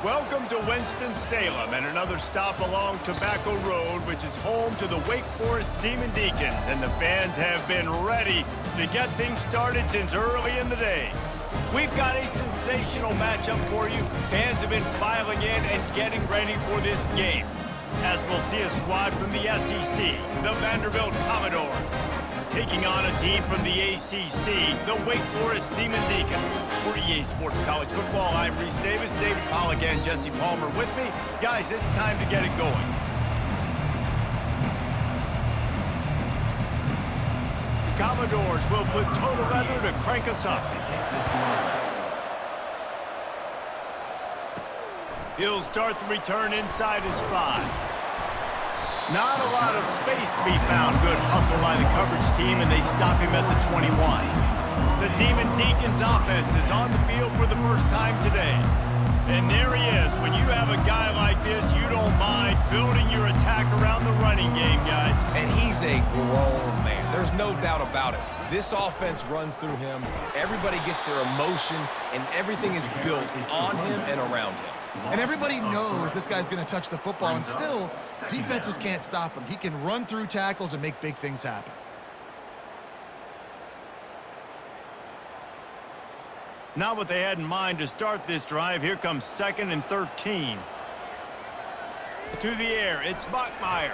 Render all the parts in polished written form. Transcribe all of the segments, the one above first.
Welcome to Winston-Salem and another stop along Tobacco Road, which is home to the Wake Forest Demon Deacons, and the fans have been ready to get things started since early in the day. We've got a sensational matchup for you. Fans have been filing in and getting ready for this game, as we'll see a squad from the SEC, the Vanderbilt Commodores, taking on a team from the ACC, the Wake Forest Demon Deacons. For EA Sports College Football, I'm Reese Davis, David Pollack, and Jesse Palmer with me. Guys, it's time to get it going. The Commodores will put total leather to crank us up. He'll start the return inside his 5. Not a lot of space to be found. Good hustle by the coverage team, and they stop him at the 21. The Demon Deacons offense is on the field for the first time today. And there he is. When you have a guy like this, you don't mind building your attack around the running game, guys. And he's a grown man. There's no doubt about it. This offense runs through him. Everybody gets their emotion, and everything is built on him and around him. And everybody knows this guy's going to touch the football, and still, defenses can't stop him. He can run through tackles and make big things happen. Not what they had in mind to start this drive. Here comes 2nd and 13. To the air, it's Bachmeier.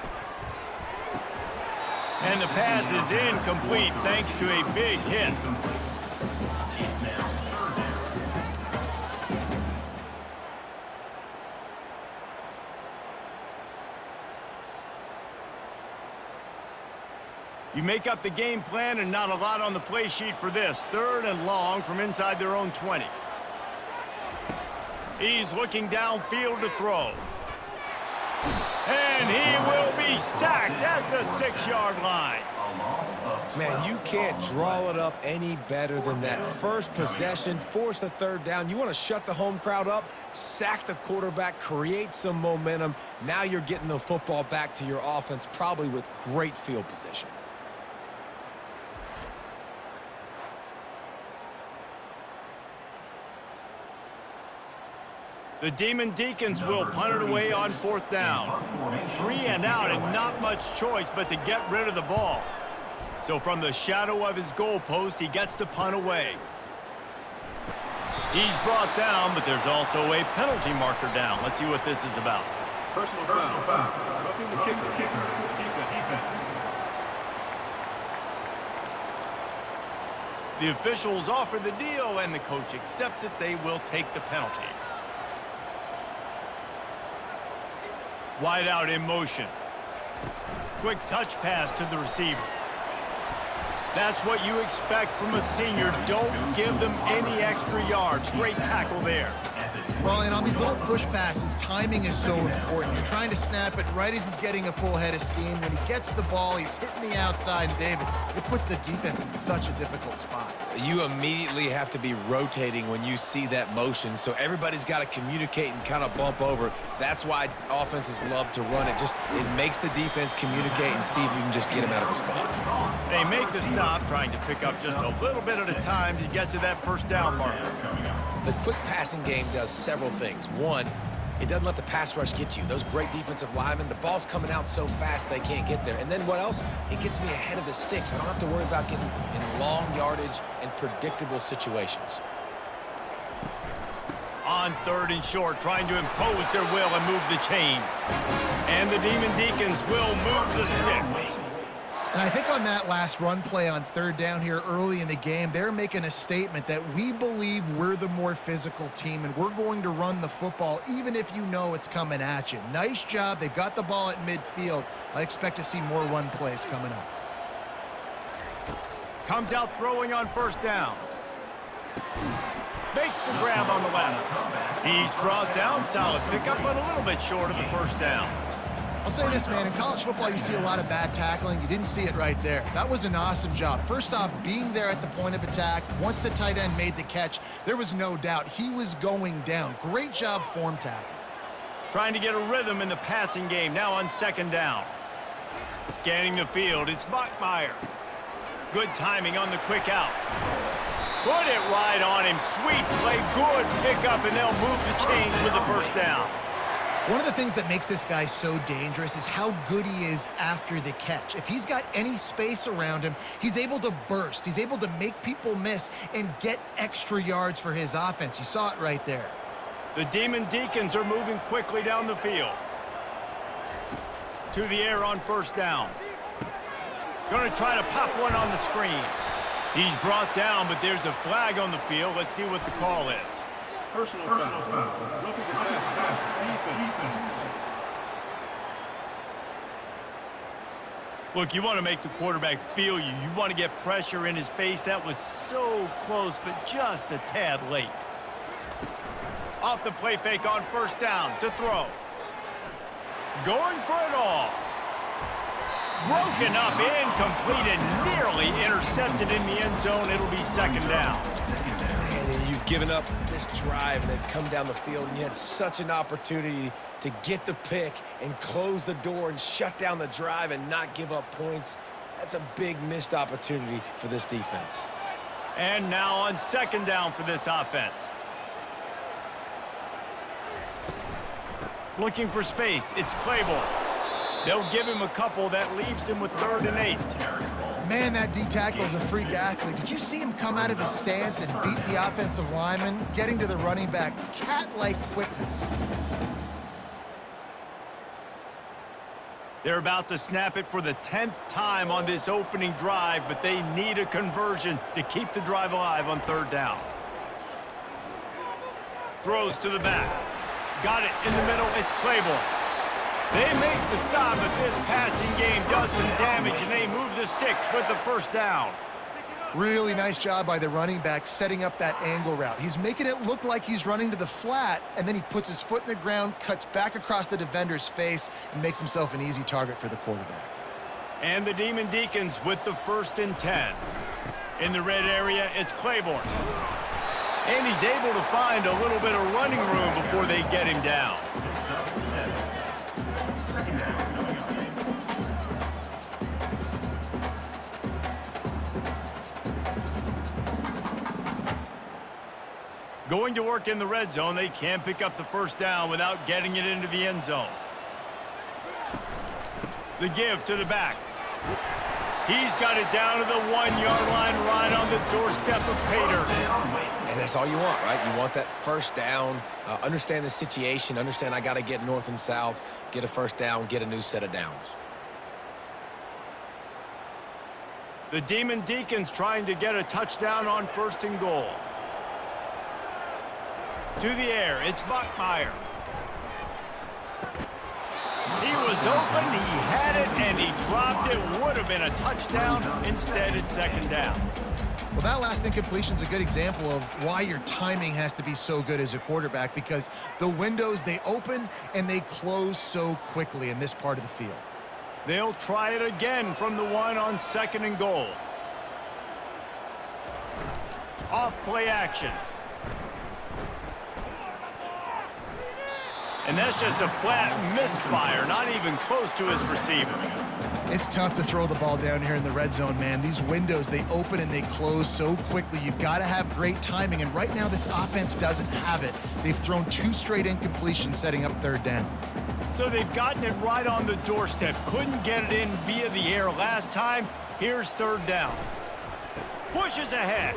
And the pass is incomplete thanks to a big hit. You make up the game plan, and not a lot on the play sheet for this. 3rd and long from inside their own 20. He's looking downfield to throw. And he will be sacked at the 6-yard line. Man, you can't draw it up any better than that. First possession, force a 3rd down. You want to shut the home crowd up, sack the quarterback, create some momentum. Now you're getting the football back to your offense, probably with great field position. The Demon Deacons will punt it away on 4th down. 3 and out, and not much choice but to get rid of the ball. So from the shadow of his goalpost, he gets the punt away. He's brought down, but there's also a penalty marker down. Let's see what this is about. Personal foul. Roughing the kicker. Defense. The officials offer the deal, and the coach accepts it. They will take the penalty. Wide out in motion. Quick touch pass to the receiver. That's what you expect from a senior. Don't give them any extra yards. Great tackle there. Well, and on these little push passes, timing is so important. You're trying to snap it right as he's getting a full head of steam. When he gets the ball, he's hitting the outside, and David, it puts the defense in such a difficult spot. You immediately have to be rotating when you see that motion, so everybody's got to communicate and kind of bump over. That's why offenses love to run it. It makes the defense communicate and see if you can just get him out of the spot. They make the stop, trying to pick up just a little bit at a time to get to that 1st down marker. The quick passing game does several things. One, it doesn't let the pass rush get you. Those great defensive linemen, the ball's coming out so fast they can't get there. And then what else? It gets me ahead of the sticks. I don't have to worry about getting in long yardage and predictable situations. On 3rd and short, trying to impose their will and move the chains. And the Demon Deacons will move the sticks. And I think on that last run play on 3rd down here early in the game, they're making a statement that we believe we're the more physical team, and we're going to run the football even if you know it's coming at you. Nice job. They've got the ball at midfield. I expect to see more run plays coming up. Comes out throwing on 1st down. Makes the grab on the left. He's brought down. Solid pickup, but a little bit short of the 1st down. I'll say this, man, in college football, you see a lot of bad tackling. You didn't see it right there. That was an awesome job. First off, being there at the point of attack. Once the tight end made the catch, there was no doubt he was going down. Great job form tackling. Trying to get a rhythm in the passing game, now on 2nd down. Scanning the field, it's Bachmeier. Good timing on the quick out. Put it right on him. Sweet play, good pickup, and they'll move the chains with the first down. One of the things that makes this guy so dangerous is how good he is after the catch. If he's got any space around him, he's able to burst. He's able to make people miss and get extra yards for his offense. You saw it right there. The Demon Deacons are moving quickly down the field. To the air on first down. Going to try to pop one on the screen. He's brought down, but there's a flag on the field. Let's see what the call is. Personal foul. Roughing the pass. Defense. Look, you want to make the quarterback feel you. You want to get pressure in his face. That was so close, but just a tad late. Off the play fake on first down to throw. Going for it all. Broken up, incomplete, and nearly intercepted in the end zone. It'll be second down. Man, you've given up this drive and they've come down the field, and you had such an opportunity to get the pick and close the door and shut down the drive and not give up points. That's a big missed opportunity for this defense. And now on second down for this offense. Looking for space, it's Claiborne. They'll give him a couple. That leaves him with 3rd and 8. Man, that D-tackle is a freak athlete. Did you see him come out of his stance and beat the offensive lineman, getting to the running back? Cat-like quickness. They're about to snap it for the 10th time on this opening drive, but they need a conversion to keep the drive alive on 3rd down. Throws to the back. Got it in the middle. It's Claiborne. They make the stop, but this passing game does some damage, and they move the sticks with the first down. Really nice job by the running back setting up that angle route. He's making it look like he's running to the flat, and then he puts his foot in the ground, cuts back across the defender's face, and makes himself an easy target for the quarterback. And the Demon Deacons with the 1st and 10. In the red area, it's Claiborne. And he's able to find a little bit of running room before they get him down. Going to work in the red zone, they can't pick up the first down without getting it into the end zone. The give to the back. He's got it down to the 1-yard line, right on the doorstep of Pater. And that's all you want, right? You want that first down, understand the situation, understand I got to get north and south, get a first down, get a new set of downs. The Demon Deacons trying to get a touchdown on 1st and goal. To the air, it's Bachmeier. He was open, he had it, and he dropped it. Would have been a touchdown. Instead, it's 2nd down. Well, that last incompletion is a good example of why your timing has to be so good as a quarterback, because the windows, they open and they close so quickly in this part of the field. They'll try it again from the 1 on 2nd and goal. Off play action. And that's just a flat misfire, not even close to his receiver. It's tough to throw the ball down here in the red zone, man. These windows, they open and they close so quickly. You've got to have great timing, and right now this offense doesn't have it. They've thrown 2 straight incompletions setting up 3rd down. So they've gotten it right on the doorstep. Couldn't get it in via the air last time. Here's 3rd down. Pushes ahead.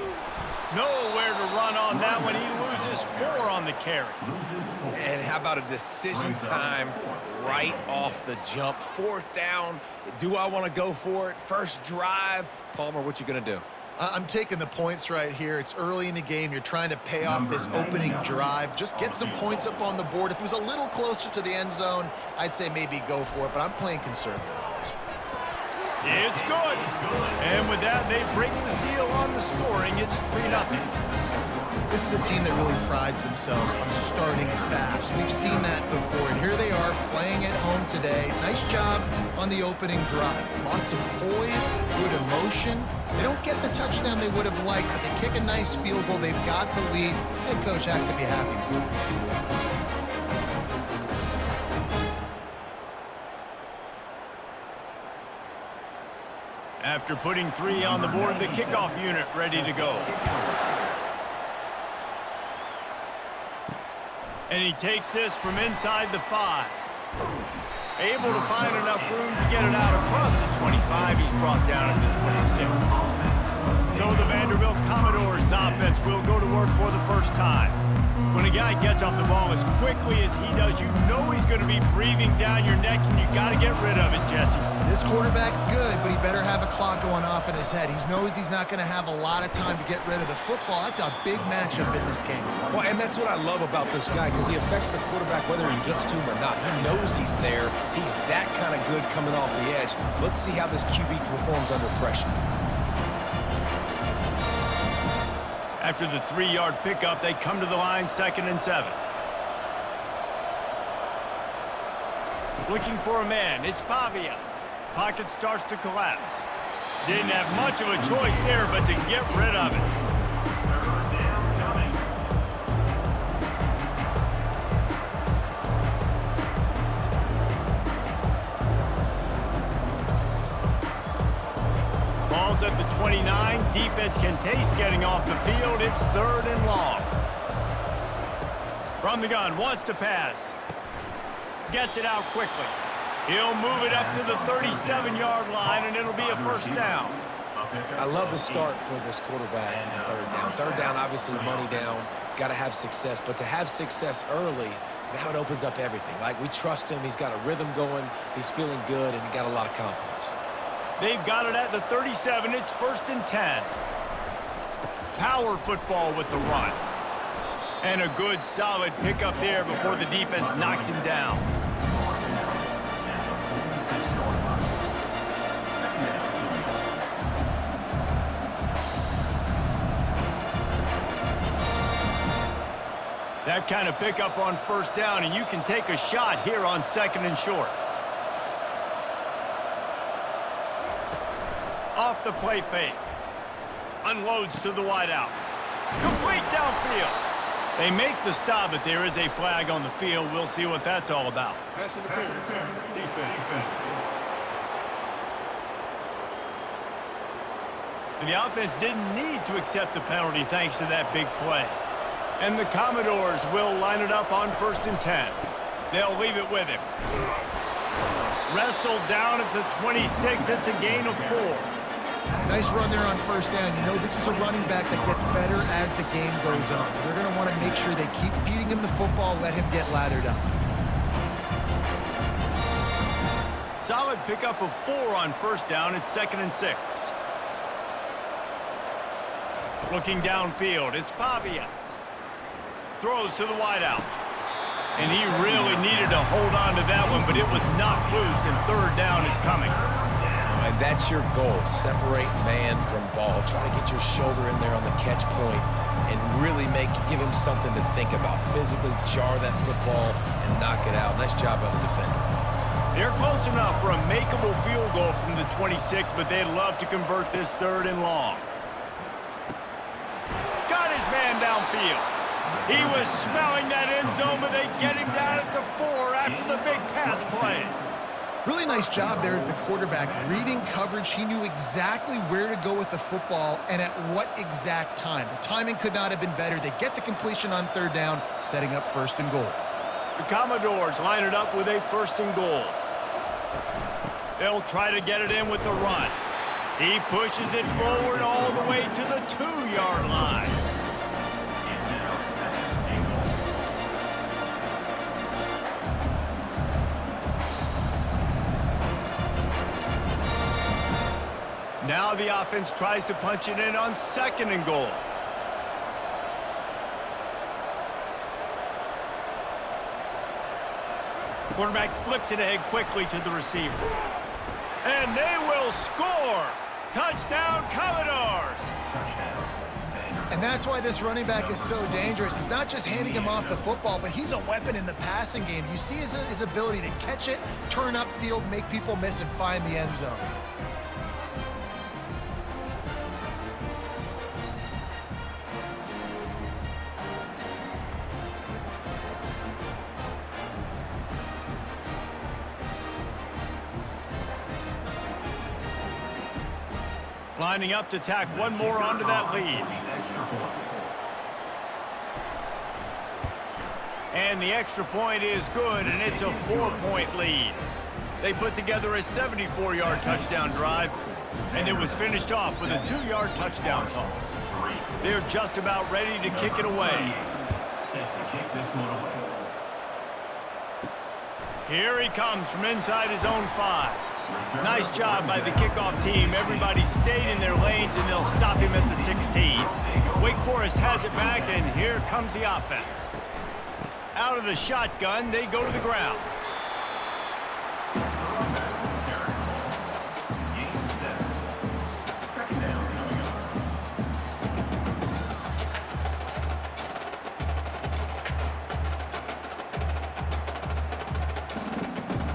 Nowhere to run on that one. He loses 4 on the carry. And how about a decision time right off the jump? 4th down. Do I want to go for it? First drive. Palmer, what you going to do? I'm taking the points right here. It's early in the game. You're trying to pay off this opening drive. Just get some points up on the board. If it was a little closer to the end zone, I'd say maybe go for it, but I'm playing conservative on this one. It's good. And with that, they break the seal on the scoring. It's 3-0. This is a team that really prides themselves on starting fast. We've seen that before, and here they are playing at home today. Nice job on the opening drive. Lots of poise, good emotion. They don't get the touchdown they would have liked, but they kick a nice field goal. They've got the lead. Head coach has to be happy. After putting 3 on the board, the kickoff unit ready to go. And he takes this from inside the 5. Able to find enough room to get it out across the 25. He's brought down at the 26. So the Vanderbilt Commodores offense will go to work for the first time. When a guy gets off the ball as quickly as he does, you know he's going to be breathing down your neck, and you got to get rid of it, Jesse. This quarterback's good, but he better have a clock going off in his head. He knows he's not going to have a lot of time to get rid of the football. That's a big matchup in this game. Well, and that's what I love about this guy, because he affects the quarterback whether he gets to him or not. He knows he's there. He's that kind of good coming off the edge. Let's see how this QB performs under pressure. After the 3-yard pickup, they come to the line, 2nd and 7. Looking for a man, it's Pavia. Pocket starts to collapse. Didn't have much of a choice there, but to get rid of it. Ball's at the 29. Defense can taste getting off the field. It's 3rd and long. From the gun, wants to pass. Gets it out quickly. He'll move it up to the 37-yard line, and it'll be a 1st down. I love the start for this quarterback on 3rd down. 3rd down, obviously money down. Got to have success. But to have success early, now it opens up everything. Like, we trust him. He's got a rhythm going. He's feeling good, and he got a lot of confidence. They've got it at the 37. It's 1st and 10. Power football with the run. And a good, solid pickup there before the defense knocks him down. That kind of pickup on 1st down, and you can take a shot here on 2nd and short. Off the play fake. Unloads to the wideout. Complete downfield. They make the stop, but there is a flag on the field. We'll see what that's all about. Pass interference. Defense. The offense didn't need to accept the penalty thanks to that big play. And the Commodores will line it up on 1st and 10. They'll leave it with him. Wrestled down at the 26. It's a gain of 4. Nice run there on 1st down. You know, this is a running back that gets better as the game goes on. So they're going to want to make sure they keep feeding him the football, let him get lathered up. Solid pickup of 4 on 1st down. It's 2nd and 6. Looking downfield, it's Pavia. Throws to the wideout. And he really needed to hold on to that one, but it was knocked loose, and 3rd down is coming. And that's your goal. Separate man from ball. Try to get your shoulder in there on the catch point and really give him something to think about. Physically jar that football and knock it out. Nice job by the defender. They're close enough for a makeable field goal from the 26, but they'd love to convert this 3rd and long. Got his man downfield. He was smelling that end zone, but they get him down at the 4 after the big pass play. Really nice job there at the quarterback. Reading coverage, he knew exactly where to go with the football and at what exact time. The timing could not have been better. They get the completion on 3rd down, setting up 1st and goal. The Commodores line it up with a 1st and goal. They'll try to get it in with the run. He pushes it forward all the way to the 2-yard line. Now the offense tries to punch it in on 2nd and goal. Quarterback flips it ahead quickly to the receiver. And they will score! Touchdown, Commodores! And that's why this running back is so dangerous. It's not just handing him off the football, but he's a weapon in the passing game. You see his ability to catch it, turn upfield, make people miss, and find the end zone. Lining up to tack one more onto that lead. And the extra point is good, and it's a 4-point lead. They put together a 74-yard touchdown drive, and it was finished off with a 2-yard touchdown toss. They're just about ready to kick it away. Set to kick this one away. Here he comes from inside his own 5. Nice job by the kickoff team. Everybody stayed in their lanes, and they'll stop him at the 16. Wake Forest has it back, and here comes the offense. Out of the shotgun, they go to the ground.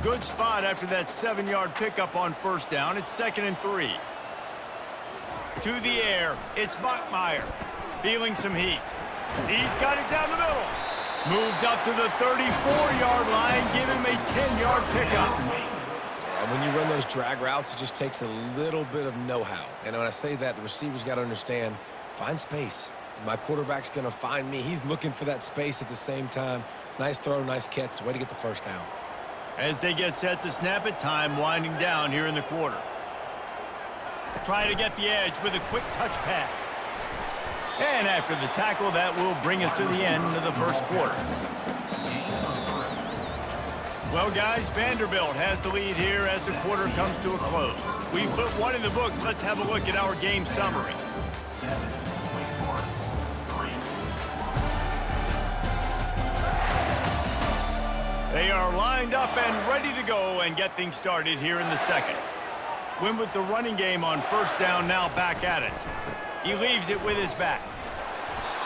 Good spot after that 7-yard pickup on first down. It's 2nd and 3. To the air, it's Bachmeier. Feeling some heat. He's got it down the middle. Moves up to the 34-yard line. Give him a 10-yard pickup. And when you run those drag routes, it just takes a little bit of know-how. And when I say that, the receiver's got to understand, find space. My quarterback's going to find me. He's looking for that space at the same time. Nice throw, nice catch. Way to get the first down. As they get set to snap it, time winding down here in the quarter. Trying to get the edge with a quick touch pass. And after the tackle, that will bring us to the end of the first quarter. Well, guys, Vanderbilt has the lead here as the quarter comes to a close. We put one in the books. Let's have a look at our game summary. They are lined up and ready to go and get things started here in the second. Win with the running game on first down, now back at it. He leaves it with his back.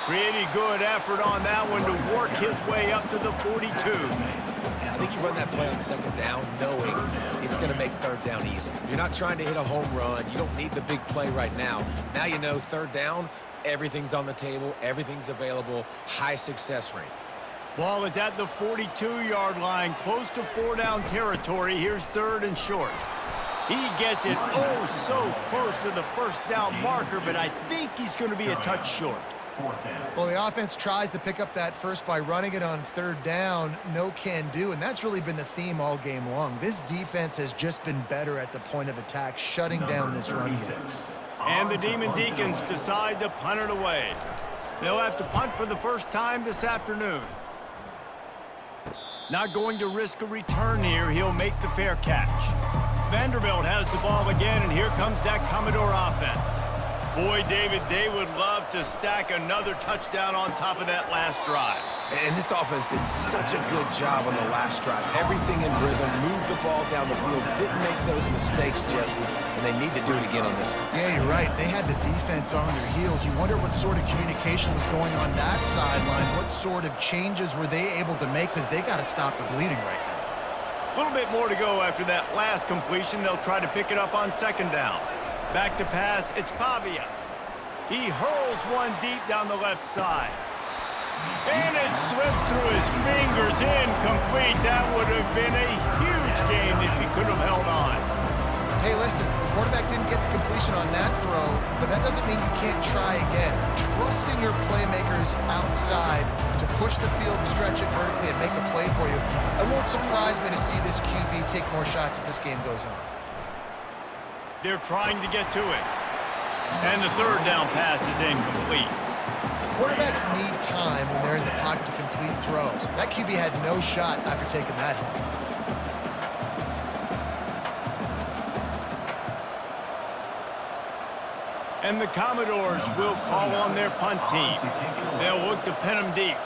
Pretty good effort on that one to work his way up to the 42. I think you run that play on second down knowing it's going to make third down easy. You're not trying to hit a home run. You don't need the big play right now. Now you know third down, everything's on the table, everything's available, high success rate. Ball is at the 42-yard line, close to 4-down territory. Here's 3rd and short. He gets it oh so close to the first down marker, but I think he's going to be a touch short. Well, the offense tries to pick up that first by running it on 3rd down. No can do, and that's really been the theme all game long. This defense has just been better at the point of attack, shutting down this run game. And the Demon Deacons decide to punt it away. They'll have to punt for the first time this afternoon. Not going to risk a return here. He'll make the fair catch. Vanderbilt has the ball again, and here comes that Commodore offense. Boy, David, they would love to stack another touchdown on top of that last drive. And this offense did such a good job on the last drive. Everything in rhythm, moved the ball down the field, didn't make those mistakes, Jesse, and they need to do it again on this one. Yeah, you're right. They had the defense on their heels. You wonder what sort of communication was going on that sideline. What sort of changes were they able to make, because they got to stop the bleeding right now. A little bit more to go after that last completion. They'll try to pick it up on second down. Back to pass, it's Pavia. He hurls one deep down the left side. And it slips through his fingers, incomplete. That would have been a huge game if he could have held on. Hey, listen, quarterback didn't get the completion on that throw, but that doesn't mean you can't try again. Trusting your playmakers outside to push the field and stretch it vertically and make a play for you. It won't surprise me to see this QB take more shots as this game goes on. They're trying to get to it. And the 3rd down pass is incomplete. Quarterbacks need time when they're in the pocket to complete throws. That QB had no shot after taking that hit. And the Commodores will call on their punt team. They'll look to pin them deep.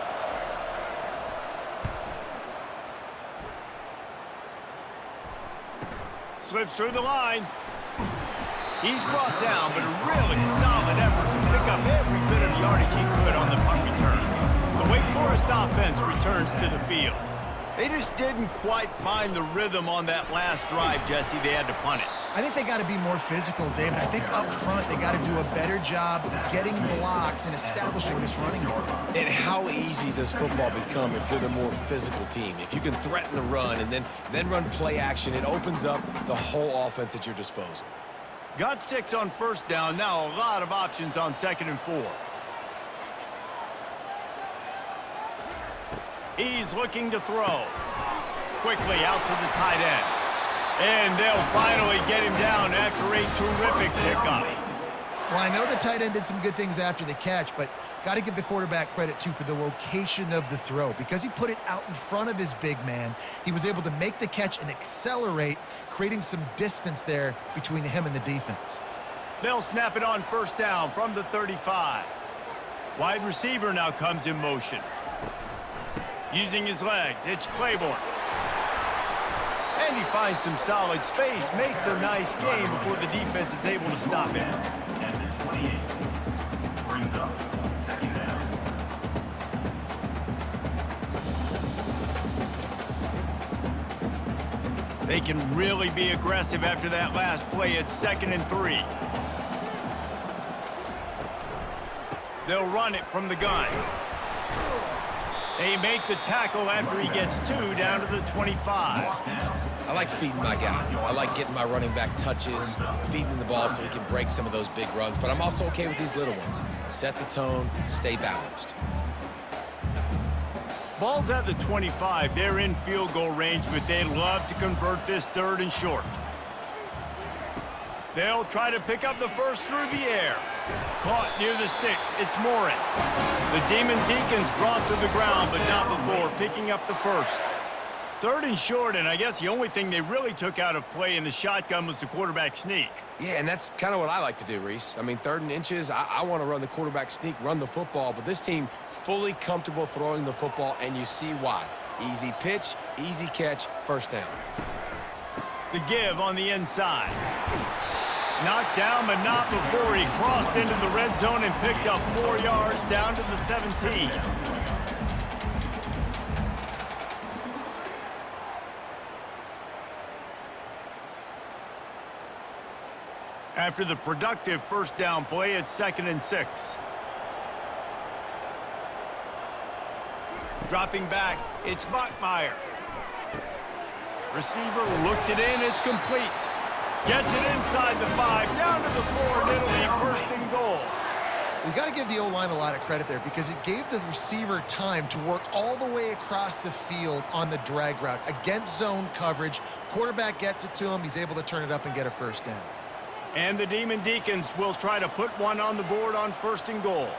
Slips through the line. He's brought down, but a really solid effort to pick up every bit of yardage he could on the punt return. The Wake Forest offense returns to the field. They just didn't quite find the rhythm on that last drive, Jesse. They had to punt it. I think they got to be more physical, David. I think up front they got to do a better job getting blocks and establishing this running game. And how easy does football become if you're the more physical team? If you can threaten the run and then run play action, it opens up the whole offense at your disposal. Got 6 on first down. Now a lot of options on 2nd and 4. He's looking to throw. Quickly out to the tight end. And they'll finally get him down after a terrific pickup. Well, I know the tight end did some good things after the catch, but got to give the quarterback credit, too, for the location of the throw. Because he put it out in front of his big man, he was able to make the catch and accelerate, creating some distance there between him and the defense. They'll snap it on first down from the 35. Wide receiver now comes in motion. Using his legs, it's Claiborne. And he finds some solid space, makes a nice game before the defense is able to stop him. And the 28 brings up second down. They can really be aggressive after that last play. It's 2nd and 3. They'll run it from the gun. They make the tackle after he gets 2 down to the 25. I like feeding my guy. I like getting my running back touches, feeding the ball so he can break some of those big runs. But I'm also okay with these little ones. Set the tone, stay balanced. Ball's at the 25. They're in field goal range, but they'd love to convert this 3rd and short. They'll try to pick up the first through the air. Caught near the sticks. It's Morin. The Demon Deacons brought to the ground, but not before picking up the first. 3rd and short, and I guess the only thing they really took out of play in the shotgun was the quarterback sneak. Yeah, and that's kind of what I like to do, Reese. I mean, 3rd and inches, I want to run the quarterback sneak, run the football, but this team fully comfortable throwing the football, and you see why. Easy pitch, easy catch, first down. The give on the inside. Knocked down, but not before he crossed into the red zone and picked up 4 yards down to the 17. After the productive first down play, it's 2nd and 6. Dropping back, it's Bachmeier. Receiver looks it in, it's complete. Gets it inside the 5, down to the 4, and it'll be 1st and goal. We got to give the O-line a lot of credit there because it gave the receiver time to work all the way across the field on the drag route against zone coverage. Quarterback gets it to him. He's able to turn it up and get a first down. And the Demon Deacons will try to put one on the board on 1st and goal.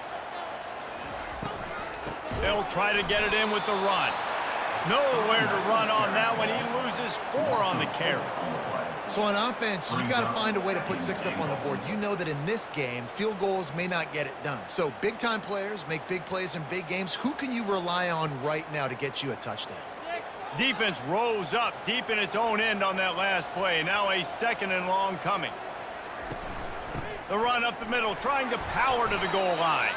They'll try to get it in with the run. Nowhere to run on that one. He loses 4 on the carry. So on offense, you've got to find a way to put 6 up on the board. You know that in this game, field goals may not get it done. So big-time players make big plays in big games. Who can you rely on right now to get you a touchdown? Defense rose up deep in its own end on that last play. Now a 2nd and long coming. The run up the middle, trying to power to the goal line.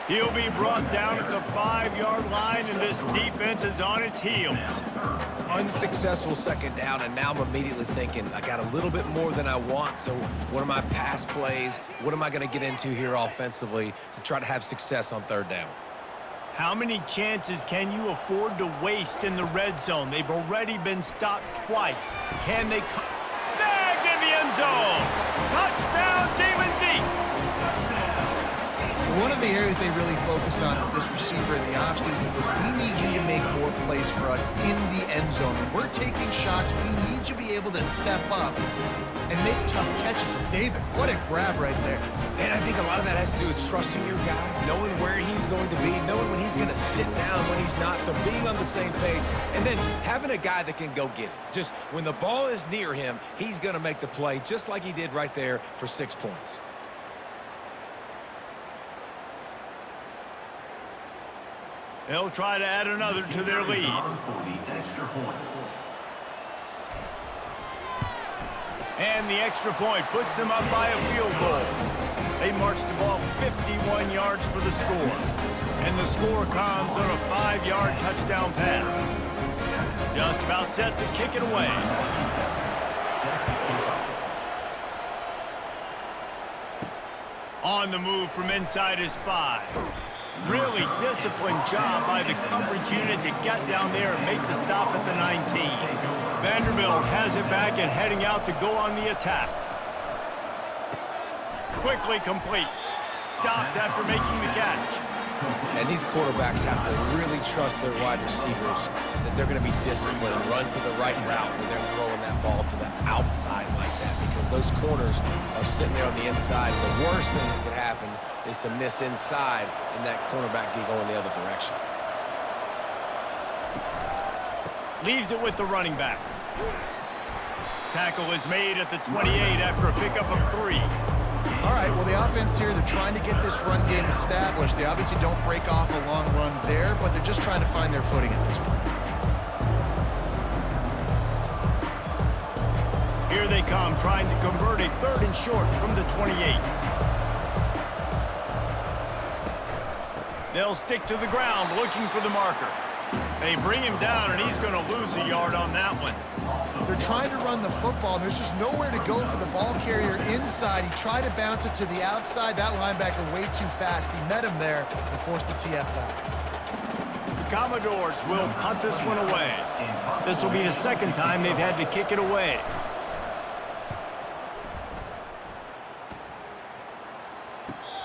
He'll be brought down at the 5-yard line, and this defense is on its heels. Unsuccessful 2nd down, and now I'm immediately thinking, I got a little bit more than I want, so what are my pass plays? What am I going to get into here offensively to try to have success on 3rd down? How many chances can you afford to waste in the red zone? They've already been stopped twice. Can they come? Snagged in the end zone! Touchdown, Demon Deacs! One of the areas they really focused on with this receiver in the offseason was we need you to make more plays for us in the end zone. When we're taking shots, we need you to be able to step up and make tough catches. David, what a grab right there. And I think a lot of that has to do with trusting your guy, knowing where he's going to be, knowing when he's going to sit down, when he's not, so being on the same page, and then having a guy that can go get it. Just when the ball is near him, he's going to make the play just like he did right there for 6 points. They'll try to add another to their lead. And the extra point puts them up by a field goal. They march the ball 51 yards for the score. And the score comes on a 5-yard touchdown pass. Just about set to kick it away. On the move from inside his 5. Really disciplined job by the coverage unit to get down there and make the stop at the 19. Vanderbilt has it back and heading out to go on the attack. Quickly complete. Stopped after making the catch. And these quarterbacks have to really trust their wide receivers that they're going to be disciplined and run to the right route when they're throwing that ball to the outside like that, because those corners are sitting there on the inside. The worst thing that could happen is to miss inside and that cornerback get going the other direction. Leaves it with the running back. Tackle is made at the 28 after a pickup of 3. All right, well, the offense here, they're trying to get this run game established. They obviously don't break off a long run there, but they're just trying to find their footing at this point. Here they come, trying to convert a 3rd and short from the 28. They'll stick to the ground, looking for the marker. They bring him down, and he's going to lose a yard on that one. They're trying to run the football, and there's just nowhere to go for the ball carrier inside. He tried to bounce it to the outside. That linebacker way too fast. He met him there and forced the TFL. The Commodores will punt this one away. This will be the 2nd time they've had to kick it away.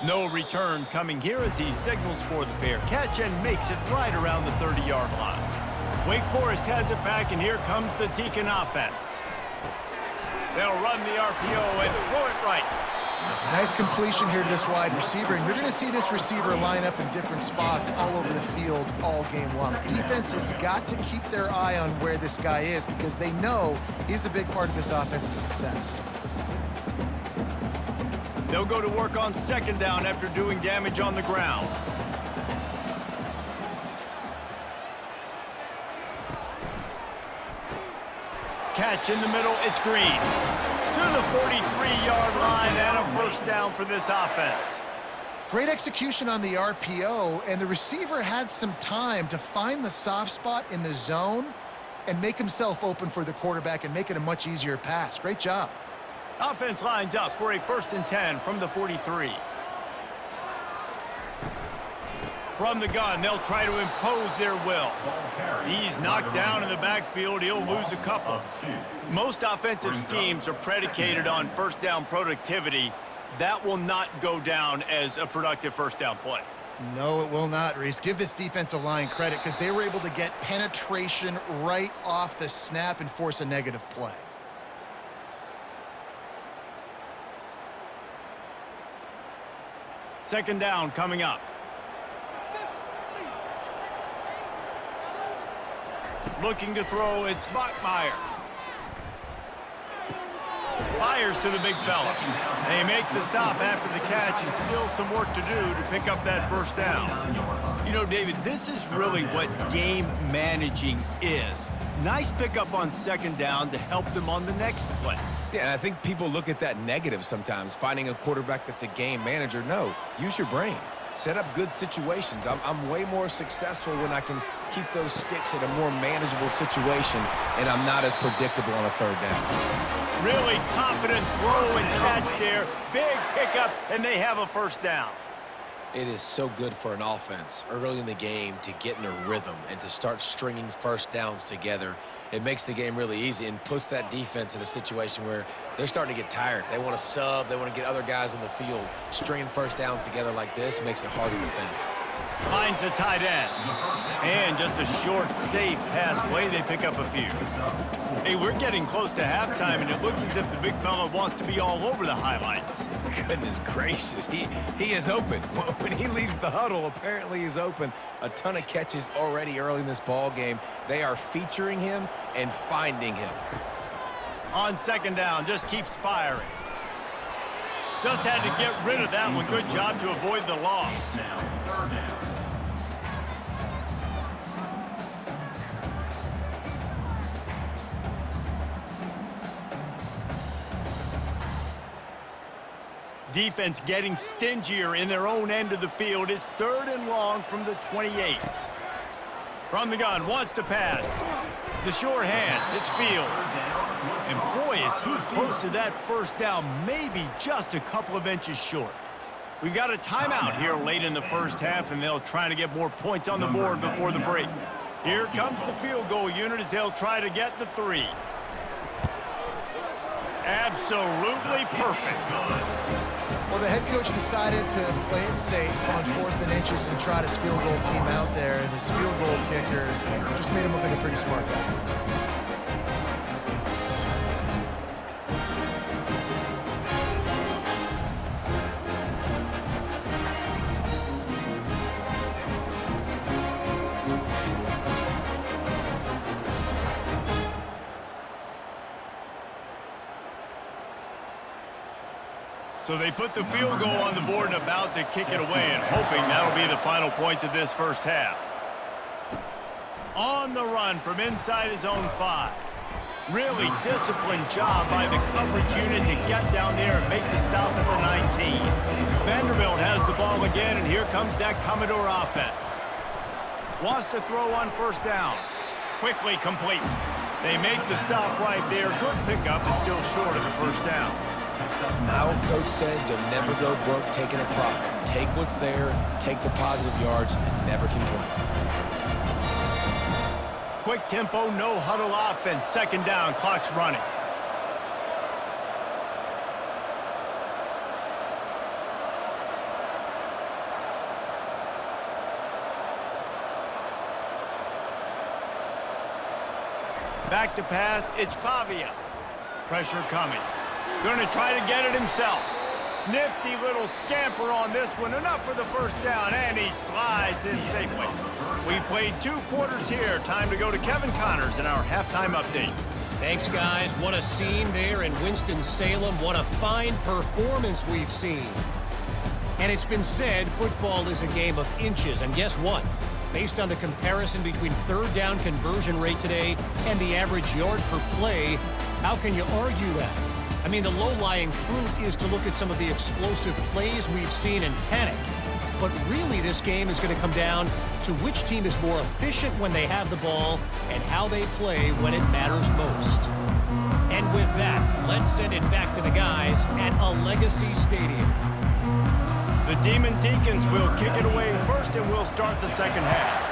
No return coming here as he signals for the fair catch and makes it right around the 30-yard line. Wake Forest has it back, and here comes the Deacon offense. They'll run the RPO and throw it right. Nice completion here to this wide receiver, and you're going to see this receiver line up in different spots all over the field all game long. Defense has got to keep their eye on where this guy is because they know he's a big part of this offense's success. They'll go to work on 2nd down after doing damage on the ground. Catch in the middle, it's Green. To the 43-yard line and a 1st down for this offense. Great execution on the RPO, and the receiver had some time to find the soft spot in the zone and make himself open for the quarterback and make it a much easier pass. Great job. Offense lines up for a 1st and 10 from the 43. From the gun, they'll try to impose their will. He's knocked down in the backfield. He'll lose a couple. Most offensive schemes are predicated on 1st down productivity. That will not go down as a productive 1st down play. No, it will not, Reese. Give this defensive line credit because they were able to get penetration right off the snap and force a negative play. Second down coming up. Looking to throw, it's Bachmeier. Fires to the big fella. They make the stop after the catch, and still some work to do to pick up that 1st down. You know, David, this is really what game managing is. Nice pickup on 2nd down to help them on the next play. Yeah, and I think people look at that negative sometimes, finding a quarterback that's a game manager. No, use your brain. Set up good situations. I'm way more successful when I can keep those sticks at a more manageable situation, and I'm not as predictable on a 3rd down. Really confident throw and catch there. Big pickup, and they have a 1st down. It is so good for an offense early in the game to get in a rhythm and to start stringing 1st downs together. It makes the game really easy and puts that defense in a situation where they're starting to get tired. They want to sub. They want to get other guys in the field. Stringing 1st downs together like this makes it hard to defend. Finds a tight end. And just a short, safe pass play. They pick up a few. Hey, we're getting close to halftime, and it looks as if the big fella wants to be all over the highlights. Goodness gracious, he is open. When he leaves the huddle, apparently he's open. A ton of catches already early in this ball game. They are featuring him and finding him. On 2nd down, just keeps firing. Just had to get rid of that one. Good job to avoid the loss. Now, 3rd down. Defense getting stingier in their own end of the field. It's 3rd and long from the 28. From the gun, wants to pass. The sure hands, it's Fields. And boy, is he close to that 1st down, maybe just a couple of inches short. We've got a timeout here late in the 1st half, and they'll try to get more points on the board before the break. Here comes the field goal unit as they'll try to get the 3. Absolutely perfect. Well, the head coach decided to play it safe on 4th and inches and try his field goal team out there, and his field goal kicker just made him look like a pretty smart guy. So they put the field goal on the board and about to kick it away, and hoping that'll be the final points of this first half. On the run from inside his own 5. Really disciplined job by the coverage unit to get down there and make the stop at the 19. Vanderbilt has the ball again, and here comes that Commodore offense. Wants to throw on first down. Quickly complete. They make the stop right there. Good pickup, but still short of the first down. Now, Coach said you'll never go broke taking a profit. Take what's there, take the positive yards, and never complain. Quick tempo, no huddle offense. Second down, clock's running. Back to pass, it's Pavia. Pressure coming. Going to try to get it himself. Nifty little scamper on this one. Enough for the first down, and he slides in safely. We've played 2 quarters here. Time to go to Kevin Connors in our halftime update. Thanks, guys. What a scene there in Winston-Salem. What a fine performance we've seen. And it's been said football is a game of inches. And guess what? Based on the comparison between third down conversion rate today and the average yard per play, how can you argue that? I mean, the low-lying fruit is to look at some of the explosive plays we've seen and panic. But really, this game is going to come down to which team is more efficient when they have the ball and how they play when it matters most. And with that, let's send it back to the guys at a Legacy Stadium. The Demon Deacons will kick it away first, and we'll start the second half.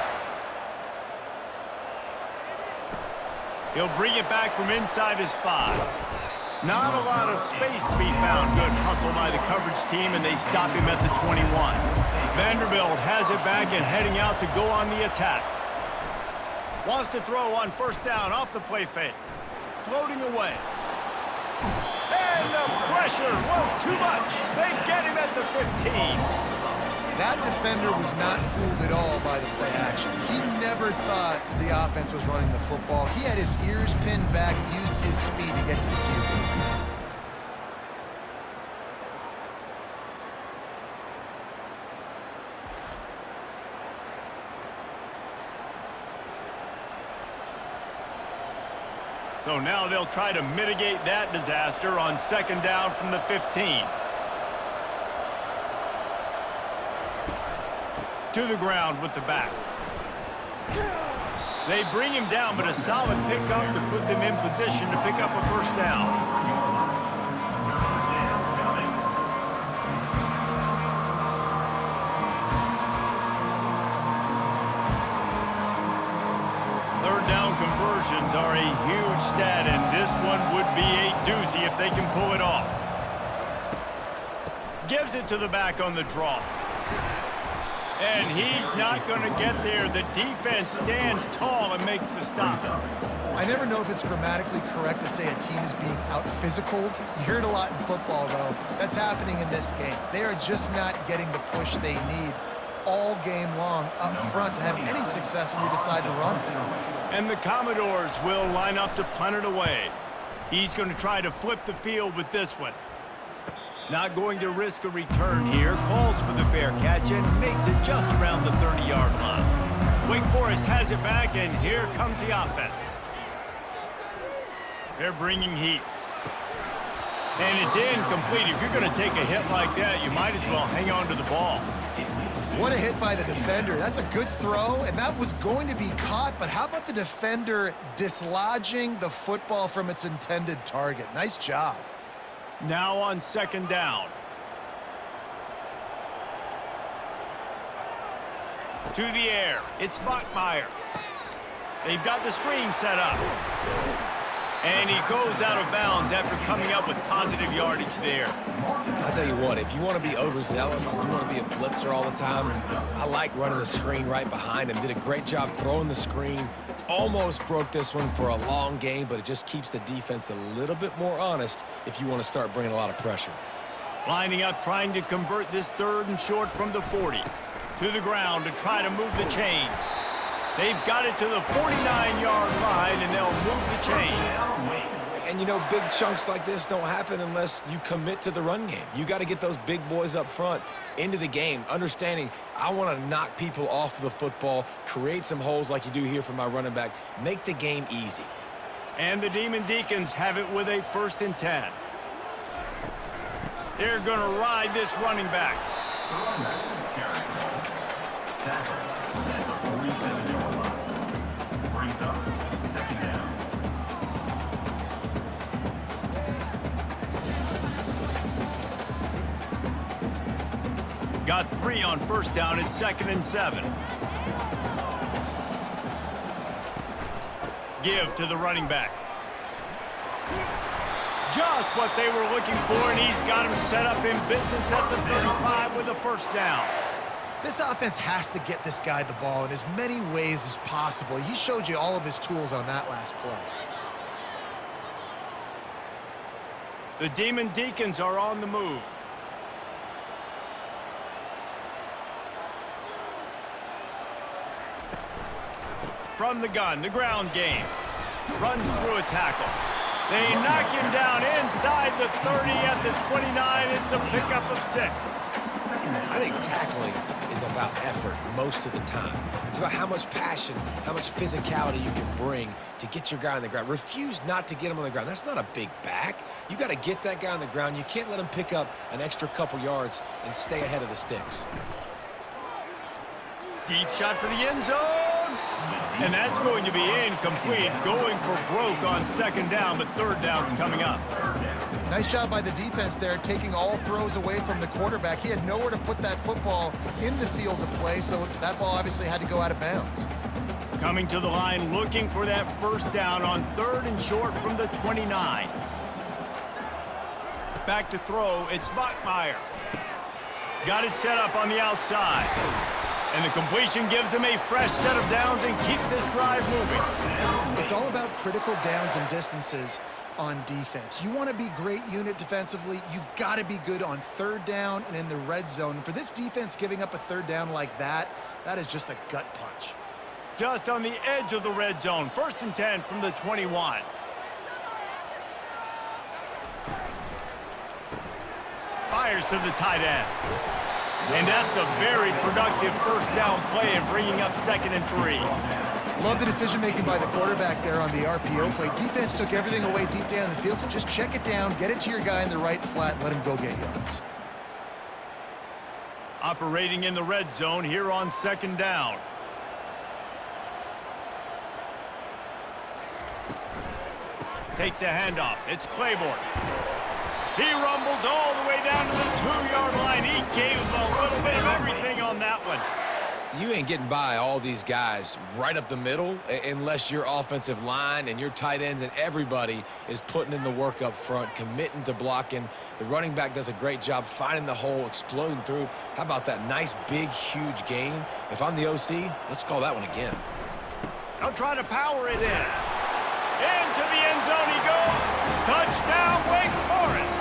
He'll bring it back from inside his 5. Not a lot of space to be found. Good hustle by the coverage team, and they stop him at the 21. Vanderbilt has it back and heading out to go on the attack. Wants to throw on first down off the play fake. Floating away. And the pressure was too much. They get him at the 15. That defender was not fooled at all by the play action. He never thought the offense was running the football. He had his ears pinned back, used his speed to get to the QB. So now they'll try to mitigate that disaster on second down from the 15. To the ground with the back. They bring him down, but a solid pickup to put them in position to pick up a first down. Third down conversions are a huge stat, and this one would be a doozy if they can pull it off. Gives it to the back on the draw. And he's not going to get there. The defense stands tall and makes the stop. I never know if it's grammatically correct to say a team is being out-physicaled. You hear it a lot in football, though. That's happening in this game. They are just not getting the push they need all game long up front to have any success when they decide to run it. And the Commodores will line up to punt it away. He's going to try to flip the field with this one. Not going to risk a return here. Calls for the fair catch and makes it just around the 30-yard line. Wake Forest has it back, and here comes the offense. They're bringing heat. And it's incomplete. If you're going to take a hit like that, you might as well hang on to the ball. What a hit by the defender. That's a good throw, and that was going to be caught, but how about the defender dislodging the football from its intended target? Nice job. Now on second down. To the air. It's Bachmeyer. They've got the screen set up. And he goes out of bounds after coming up with positive yardage there. I'll tell you what, if you want to be overzealous and you want to be a blitzer all the time, I like running the screen right behind him. Did a great job throwing the screen. Almost broke this one for a long game, but it just keeps the defense a little bit more honest if you want to start bringing a lot of pressure. Lining up, trying to convert this 3rd and short from the 40. To the ground to try to move the chains. They've got it to the 49-yard line, and they'll move the chains. And, you know, big chunks like this don't happen unless you commit to the run game. You got to get those big boys up front into the game, understanding I want to knock people off the football, create some holes like you do here for my running back, make the game easy. And the Demon Deacons have it with a 1st and 10. They're going to ride this running back. Got 3 on 1st down. It's 2nd and 7. Give to the running back. Just what they were looking for, and he's got him set up in business at the 35 with a 1st down. This offense has to get this guy the ball in as many ways as possible. He showed you all of his tools on that last play. The Demon Deacons are on the move. From the gun, the ground game. Runs through a tackle. They knock him down inside the 30 at the 29. It's a pickup of 6. I think tackling is about effort most of the time. It's about how much passion, how much physicality you can bring to get your guy on the ground. Refuse not to get him on the ground. That's not a big back. You got to get that guy on the ground. You can't let him pick up an extra couple yards and stay ahead of the sticks. Deep shot for the end zone. And that's going to be incomplete. Going for broke on 2nd down, but 3rd down's coming up. Nice job by the defense there, taking all throws away from the quarterback. He had nowhere to put that football in the field to play, so that ball obviously had to go out of bounds. Coming to the line, looking for that 1st down on 3rd and short from the 29. Back to throw, it's Bachmeier. Got it set up on the outside. And the completion gives him a fresh set of downs and keeps this drive moving. It's all about critical downs and distances on defense. You want to be great unit defensively, you've got to be good on 3rd down and in the red zone. For this defense giving up a 3rd down like that, that is just a gut punch. Just on the edge of the red zone. 1st and 10 from the 21. Fires to the tight end. And that's a very productive 1st down play and bringing up 2nd and 3. Love the decision-making by the quarterback there on the RPO play. Defense took everything away deep down the field, so just check it down, get it to your guy in the right flat, and let him go get yards. Operating in the red zone here on 2nd down. Takes the handoff. It's Claiborne. He rumbles all the way down to the 2-yard line. He gave a little bit of everything on that one. You ain't getting by all these guys right up the middle unless your offensive line and your tight ends and everybody is putting in the work up front, committing to blocking. The running back does a great job finding the hole, exploding through. How about that nice, big, huge gain? If I'm the OC, let's call that one again. They'll try to power it in. Into the end zone he goes. Touchdown, Wake Forest.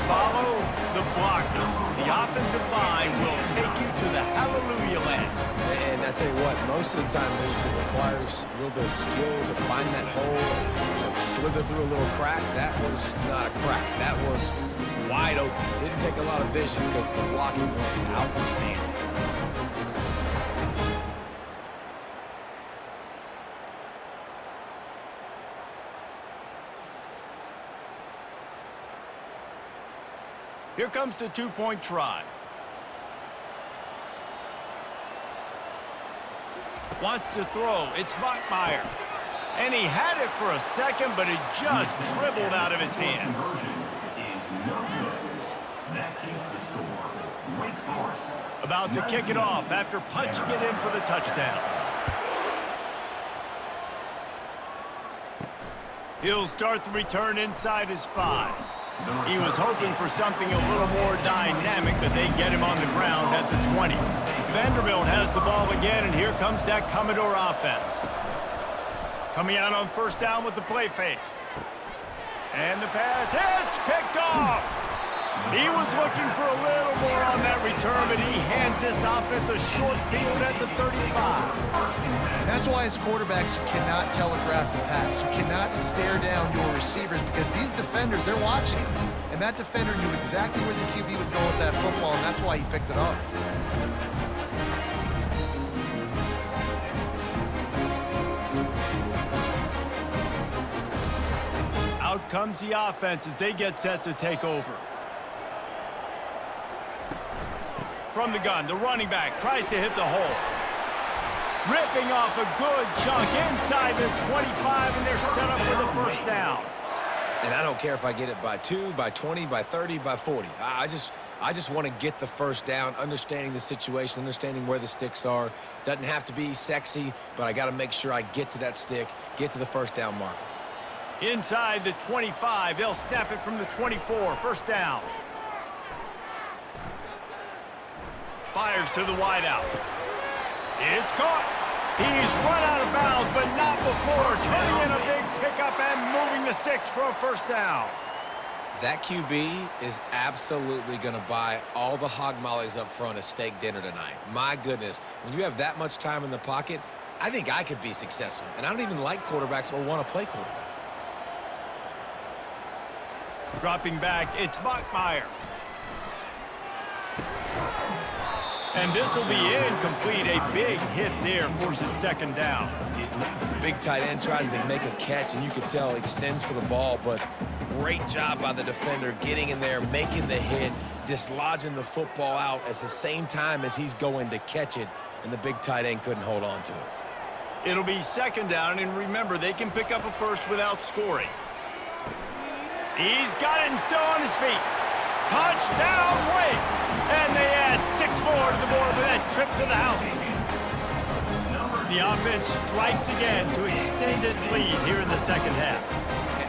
Follow the blocker. The offensive line will take you to the hallelujah land. And I tell you what, most of the time, Lisa, it requires a little bit of skill to find that hole, slither through a little crack. That was not a crack. That was wide open. Didn't take a lot of vision because the blocking was outstanding. Here comes the 2-point try. Wants to throw. It's Bachmeier. And he had it for a second, but it just dribbled out of his hands. About to kick it off after punching it in for the touchdown. He'll start the return inside his 5. He was hoping for something a little more dynamic, but they get him on the ground at the 20. Vanderbilt has the ball again, and here comes that Commodore offense. Coming out on first down with the play fake. And the pass hits, picked off. He was looking for a little more on that return, but he hands this offense a short field at the 35. That's why as quarterbacks, you cannot telegraph the pass. You cannot stare down your receivers because these defenders, they're watching. And that defender knew exactly where the QB was going with that football, and that's why he picked it off. Out comes the offense as they get set to take over. From the gun, the running back tries to hit the hole. Ripping off a good chunk inside the 25, and they're set up for the first down. And I don't care if I get it by 2, by 20, by 30, by 40. I just want to get the first down, understanding the situation, understanding where the sticks are. Doesn't have to be sexy, but I got to make sure I get to that stick, get to the first down marker. Inside the 25, they'll snap it from the 24, first down. Fires to the wideout. It's caught. He's run out of bounds, but not before turning in a big pickup and moving the sticks for a first down. That QB is absolutely going to buy all the hog mollies up front at steak dinner tonight. My goodness, when you have that much time in the pocket, I think I could be successful. And I don't even like quarterbacks or want to play quarterback. Dropping back, it's Bachmeier. And this will be incomplete. A big hit there forces second down. Big tight end tries to make a catch, and you can tell extends for the ball, but great job by the defender getting in there, making the hit, dislodging the football out at the same time as he's going to catch it, and the big tight end couldn't hold on to it. It'll be second down, and remember, they can pick up a first without scoring. He's got it and still on his feet. Touchdown, Wake! And they add 6 more to the board with that trip to the house. The offense strikes again to extend its lead here in the second half.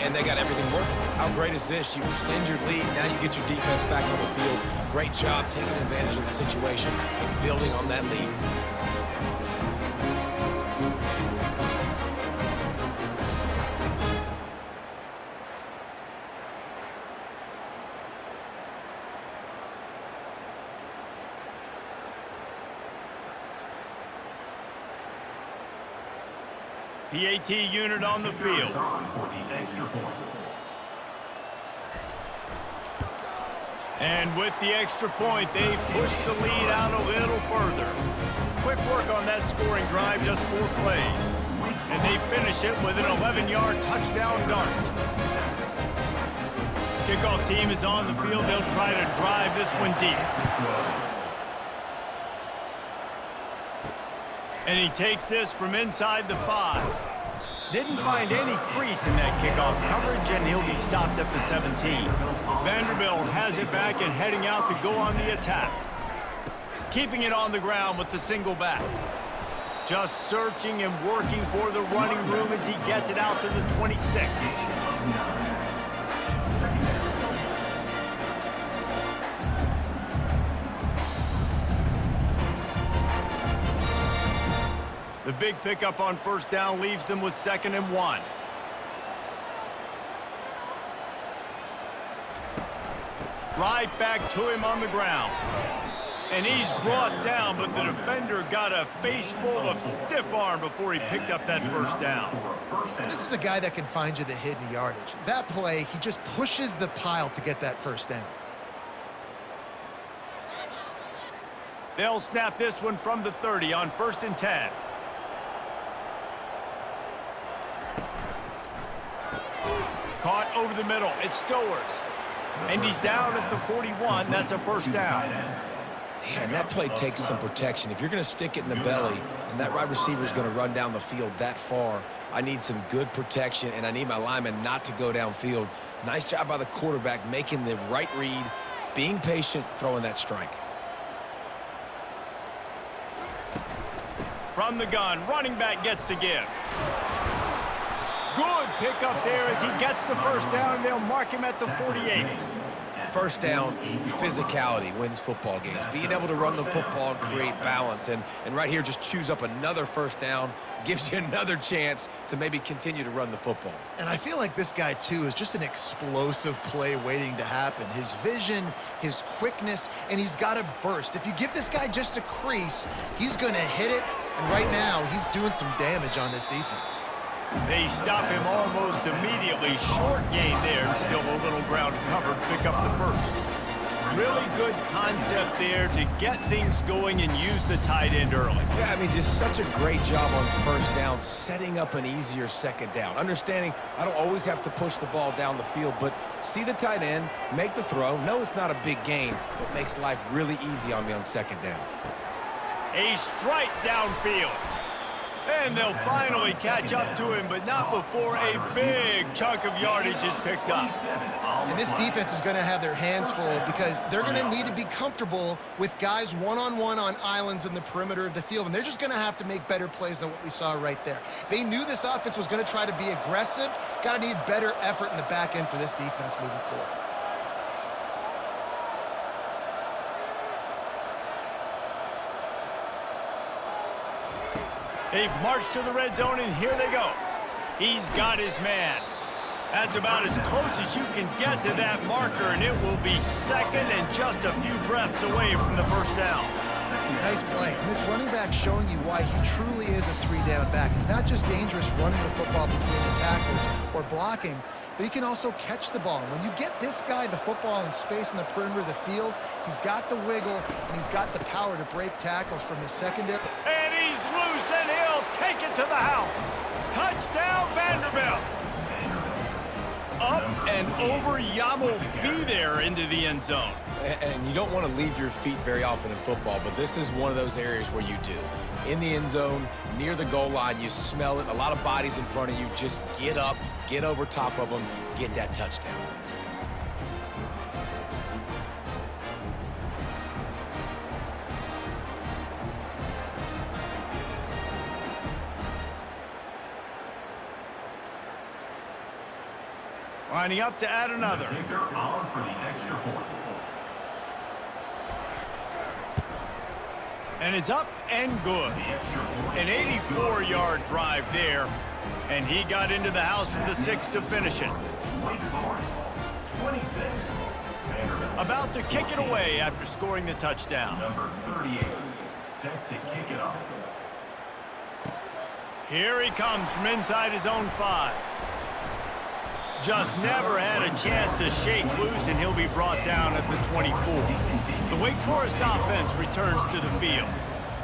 And they got everything working. How great is this? You extend your lead, now you get your defense back on the field. Great job taking advantage of the situation and building on that lead. PAT unit on the field. And with the extra point, they push the lead out a little further. Quick work on that scoring drive, just 4 plays. And they finish it with an 11-yard touchdown dart. Kickoff team is on the field. They'll try to drive this one deep. And he takes this from inside the 5. Didn't find any crease in that kickoff coverage, and he'll be stopped at the 17. Vanderbilt has it back and heading out to go on the attack. Keeping it on the ground with the single back. Just searching and working for the running room as he gets it out to the 26. The big pickup on first down leaves them with 2nd and 1. Right back to him on the ground. And he's brought down, but the defender got a face full of stiff arm before he picked up that first down. This is a guy that can find you the hidden yardage. That play, he just pushes the pile to get that first down. They'll snap this one from the 30 on 1st and 10. Caught over the middle. It's Stowers. And he's down at the 41. That's a first down. Yeah, and that play takes some protection. If you're going to stick it in the belly and that wide receiver is going to run down the field that far, I need some good protection, and I need my lineman not to go downfield. Nice job by the quarterback making the right read, being patient, throwing that strike. From the gun, running back gets to give. Good pickup there as he gets the first down, and they'll mark him at the 48. First down, physicality wins football games. Being able to run the football and create balance. And right here, just choose up another first down, gives you another chance to maybe continue to run the football. And I feel like this guy, too, is just an explosive play waiting to happen. His vision, his quickness, and he's got a burst. If you give this guy just a crease, he's going to hit it. And right now, he's doing some damage on this defense. They stop him almost immediately. Short gain there, and still a little ground covered. Pick up the first. Really good concept there to get things going and use the tight end early. Yeah, I mean, just such a great job on first down, setting up an easier second down. Understanding I don't always have to push the ball down the field, but see the tight end, make the throw. No, it's not a big gain, but makes life really easy on me on second down. A strike downfield. And they'll finally catch up to him, but not before a big chunk of yardage is picked up. And this defense is going to have their hands full because they're going to need to be comfortable with guys one-on-one on islands in the perimeter of the field, and they're just going to have to make better plays than what we saw right there. They knew this offense was going to try to be aggressive. Got to need better effort in the back end for this defense moving forward. They've marched to the red zone, and here they go. He's got his man. That's about as close as you can get to that marker, and it will be second and just a few breaths away from the first down. Nice play. And this running back showing you why he truly is a three-down back. He's not just dangerous running the football between the tackles or blocking, but he can also catch the ball. When you get this guy the football in space in the perimeter of the field, he's got the wiggle, and he's got the power to break tackles from the secondary. And he's loose, and he'll take it to the house. Touchdown, Vanderbilt. Up and over, Yam be there into the end zone. And you don't want to leave your feet very often in football, but this is one of those areas where you do. In the end zone, near the goal line, you smell it. A lot of bodies in front of you. Just get up, get over top of them, get that touchdown. Lining up to add another. And it's up and good. An 84-yard drive there. And he got into the house from the 6 to finish it. About to kick it away after scoring the touchdown. Number 38, set to kick it off. Here he comes from inside his own 5. Just never had a chance to shake loose, and he'll be brought down at the 24. The Wake Forest offense returns to the field.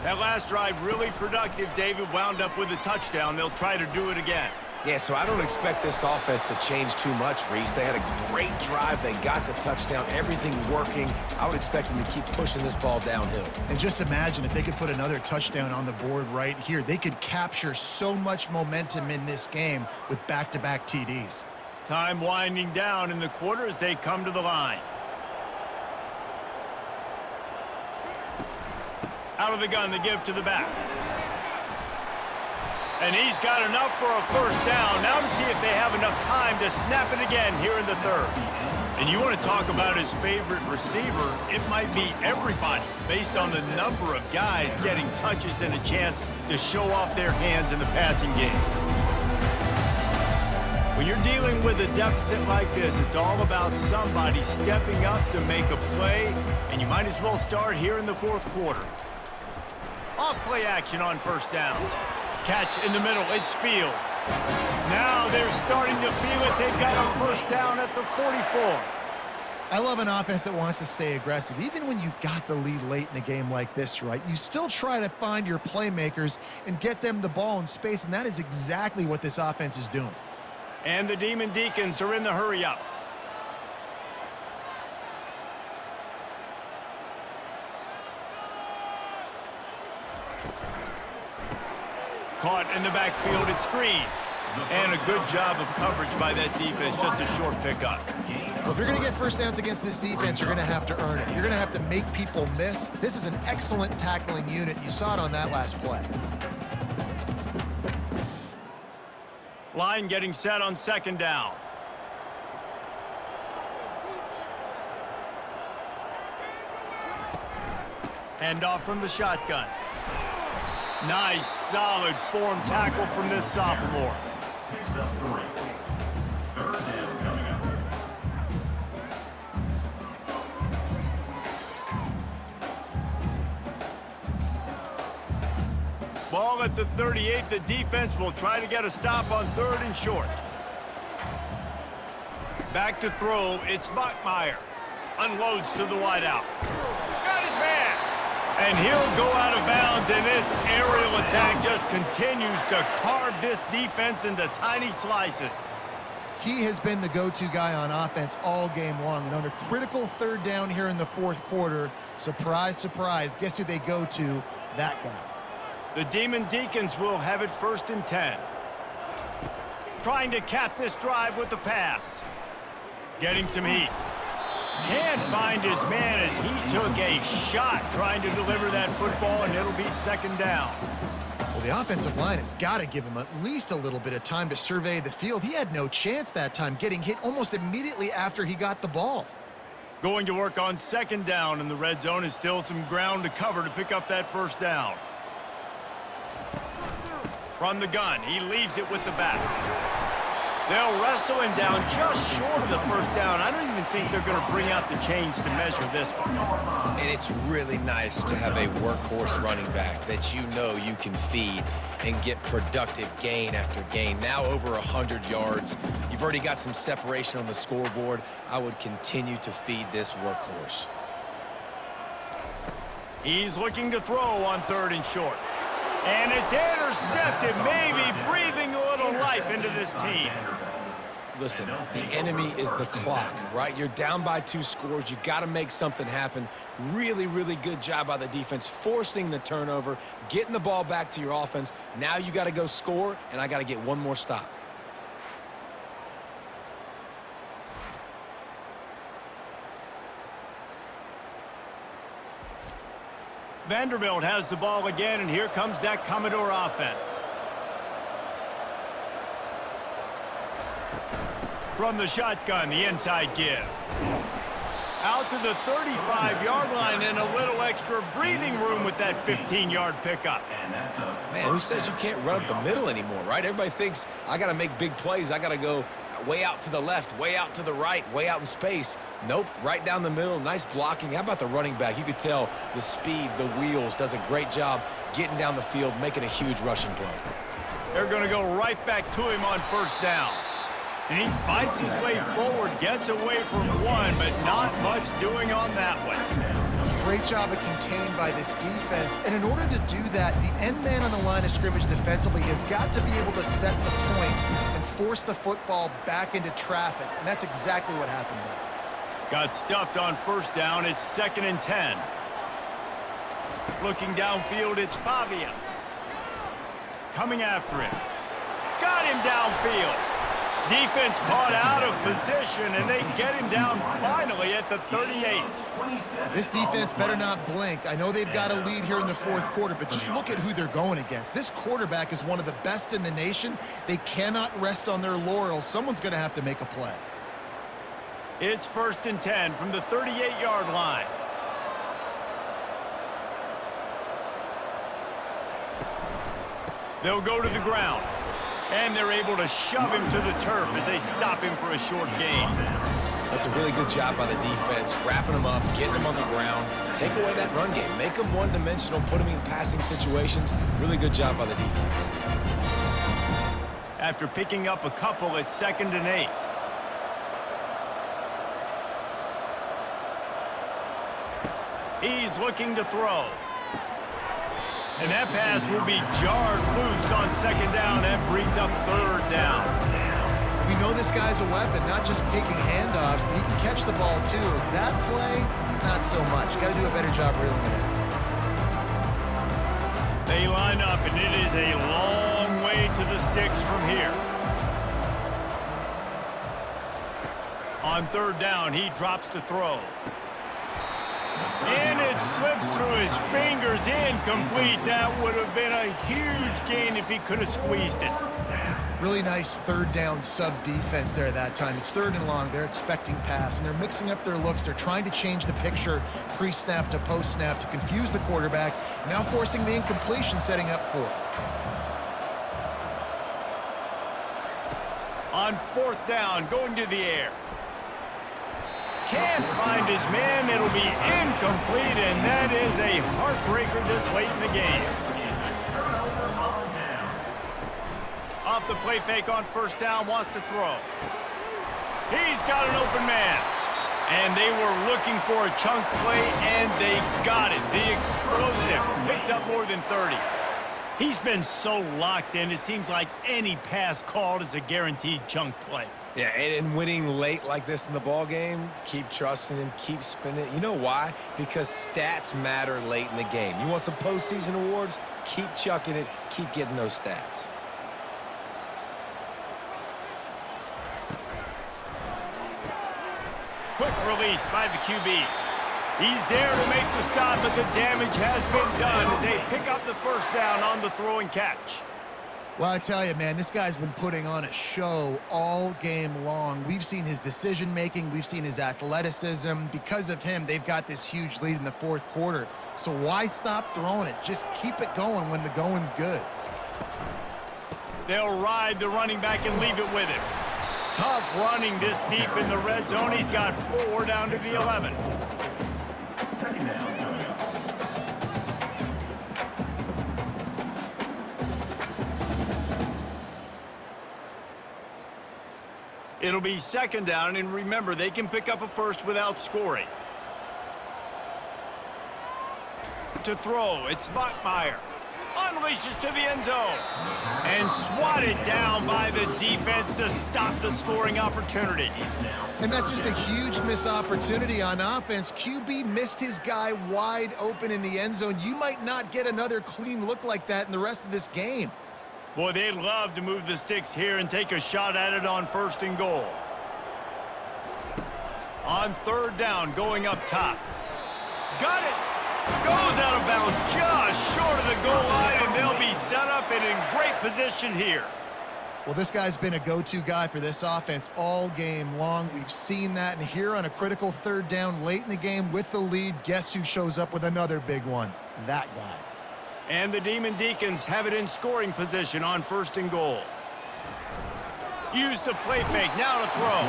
That last drive really productive. David wound up with a touchdown. They'll try to do it again. Yeah, so I don't expect this offense to change too much, Reese. They had a great drive. They got the touchdown. Everything working. I would expect them to keep pushing this ball downhill. And just imagine if they could put another touchdown on the board right here. They could capture so much momentum in this game with back-to-back TDs. Time winding down in the quarter as they come to the line. Out of the gun to give to the back. And he's got enough for a first down. Now to see if they have enough time to snap it again here in the third. And you want to talk about his favorite receiver, it might be everybody based on the number of guys getting touches and a chance to show off their hands in the passing game. When you're dealing with a deficit like this, it's all about somebody stepping up to make a play, and you might as well start here in the fourth quarter. Off play action on first down. Catch in the middle, it's Fields. Now they're starting to feel it. They've got a first down at the 44. I love an offense that wants to stay aggressive. Even when you've got the lead late in a game like this, right, you still try to find your playmakers and get them the ball in space, and that is exactly what this offense is doing. And the Demon Deacons are in the hurry-up. Caught in the backfield, it's Green. And a good job of coverage by that defense, just a short pickup. Well, if you're going to get first downs against this defense, you're going to have to earn it. You're going to have to make people miss. This is an excellent tackling unit. You saw it on that last play. Line getting set on second down. Handoff from the shotgun. Nice, solid form tackle from this sophomore. Picks up 3. Third down coming up. Ball at the 38. The defense will try to get a stop on 3rd and short. Back to throw. It's Bachmeier. Unloads to the wideout. Got his man. And he'll go out of bounds, and this aerial attack just continues to carve this defense into tiny slices. He has been the go-to guy on offense all game long. And on a critical 3rd down here in the 4th quarter, surprise, surprise, guess who they go to? That guy. The Demon Deacons will have it 1st and 10. Trying to cap this drive with the pass. Getting some heat. Can't find his man as he took a shot trying to deliver that football, and it'll be 2nd down. Well, the offensive line has got to give him at least a little bit of time to survey the field. He had no chance that time, getting hit almost immediately after he got the ball. Going to work on 2nd down, and the red zone is still some ground to cover to pick up that 1st down. From the gun, he leaves it with the back. They'll wrestle him down just short of the 1st down. I don't even think they're going to bring out the chains to measure this one. And it's really nice to have a workhorse running back that you know you can feed and get productive gain after gain. Now over 100 yards. You've already got some separation on the scoreboard. I would continue to feed this workhorse. He's looking to throw on 3rd and short. And it's intercepted, maybe breathing a little life into this team. Listen, the enemy is the clock, right? You're down by 2 scores. You got to make something happen. Really, really good job by the defense, forcing the turnover, getting the ball back to your offense. Now you got to go score, and I got to get one more stop. Vanderbilt has the ball again, and here comes that Commodore offense. From the shotgun, the inside give. Out to the 35-yard line, and a little extra breathing room with that 15-yard pickup. Man, who says you can't run up the middle anymore, right? Everybody thinks I got to make big plays. I got to go way out to the left, way out to the right, way out in space. Nope, right down the middle. Nice blocking. How about the running back? You could tell the speed, the wheels, does a great job getting down the field, making a huge rushing play. They're going to go right back to him on 1st down. And he fights his way forward, gets away from one, but not much doing on that one. Great job of contained by this defense. And in order to do that, the end man on the line of scrimmage defensively has got to be able to set the point and force the football back into traffic. And that's exactly what happened there. Got stuffed on 1st down. It's 2nd and 10. Looking downfield, it's Pavia. Coming after him. Got him downfield. Defense caught out of position, and they get him down finally at the 38. This defense better not blink. I know they've got a lead here in the 4th quarter, but just look at who they're going against. This quarterback is one of the best in the nation. They cannot rest on their laurels. Someone's going to have to make a play. It's 1st and 10 from the 38-yard line. They'll go to the ground. And they're able to shove him to the turf as they stop him for a short gain. That's a really good job by the defense, wrapping him up, getting him on the ground. Take away that run game. Make him one-dimensional, put him in passing situations. Really good job by the defense. After picking up a couple, it's 2nd and 8. He's looking to throw. And that pass will be jarred loose on 2nd down. That brings up 3rd down. We know this guy's a weapon, not just taking handoffs, but he can catch the ball too. That play, not so much. Got to do a better job reeling it in. They line up, and it is a long way to the sticks from here. On 3rd down, he drops to throw. And it slips through his fingers, incomplete. That would have been a huge gain if he could have squeezed it. Really nice third down sub defense there that time. It's 3rd and long. They're expecting pass, and they're mixing up their looks. They're trying to change the picture pre-snap to post-snap to confuse the quarterback, now forcing the incompletion, setting up 4th. On 4th down, going to the air. Can't find his man. It'll be incomplete, and that is a heartbreaker this late in the game. Off the play fake on 1st down, wants to throw. He's got an open man. And they were looking for a chunk play, and they got it. The explosive picks up more than 30. He's been so locked in, it seems like any pass called is a guaranteed chunk play. Yeah, and winning late like this in the ball game, keep trusting him, keep spinning. You know why? Because stats matter late in the game. You want some postseason awards? Keep chucking it, keep getting those stats. Quick release by the QB. He's there to make the stop, but the damage has been done as they pick up the 1st down on the throw and catch. Well, I tell you, man, this guy's been putting on a show all game long. We've seen his decision-making. We've seen his athleticism. Because of him, they've got this huge lead in the 4th quarter. So why stop throwing it? Just keep it going when the going's good. They'll ride the running back and leave it with him. Tough running this deep in the red zone. He's got 4 down to the 11. It'll be 2nd down, and remember, they can pick up a 1st without scoring. To throw, it's Bachmeier. Unleashes to the end zone. And swatted down by the defense to stop the scoring opportunity. And that's just a huge missed opportunity on offense. QB missed his guy wide open in the end zone. You might not get another clean look like that in the rest of this game. Boy, they'd love to move the sticks here and take a shot at it on 1st and goal. On 3rd down, going up top. Got it! Goes out of bounds just short of the goal line, and they'll be set up and in great position here. Well, this guy's been a go-to guy for this offense all game long. We've seen that, and here on a critical 3rd down late in the game with the lead, guess who shows up with another big one? That guy. And the Demon Deacons have it in scoring position on 1st and goal. Use the play fake, now to throw.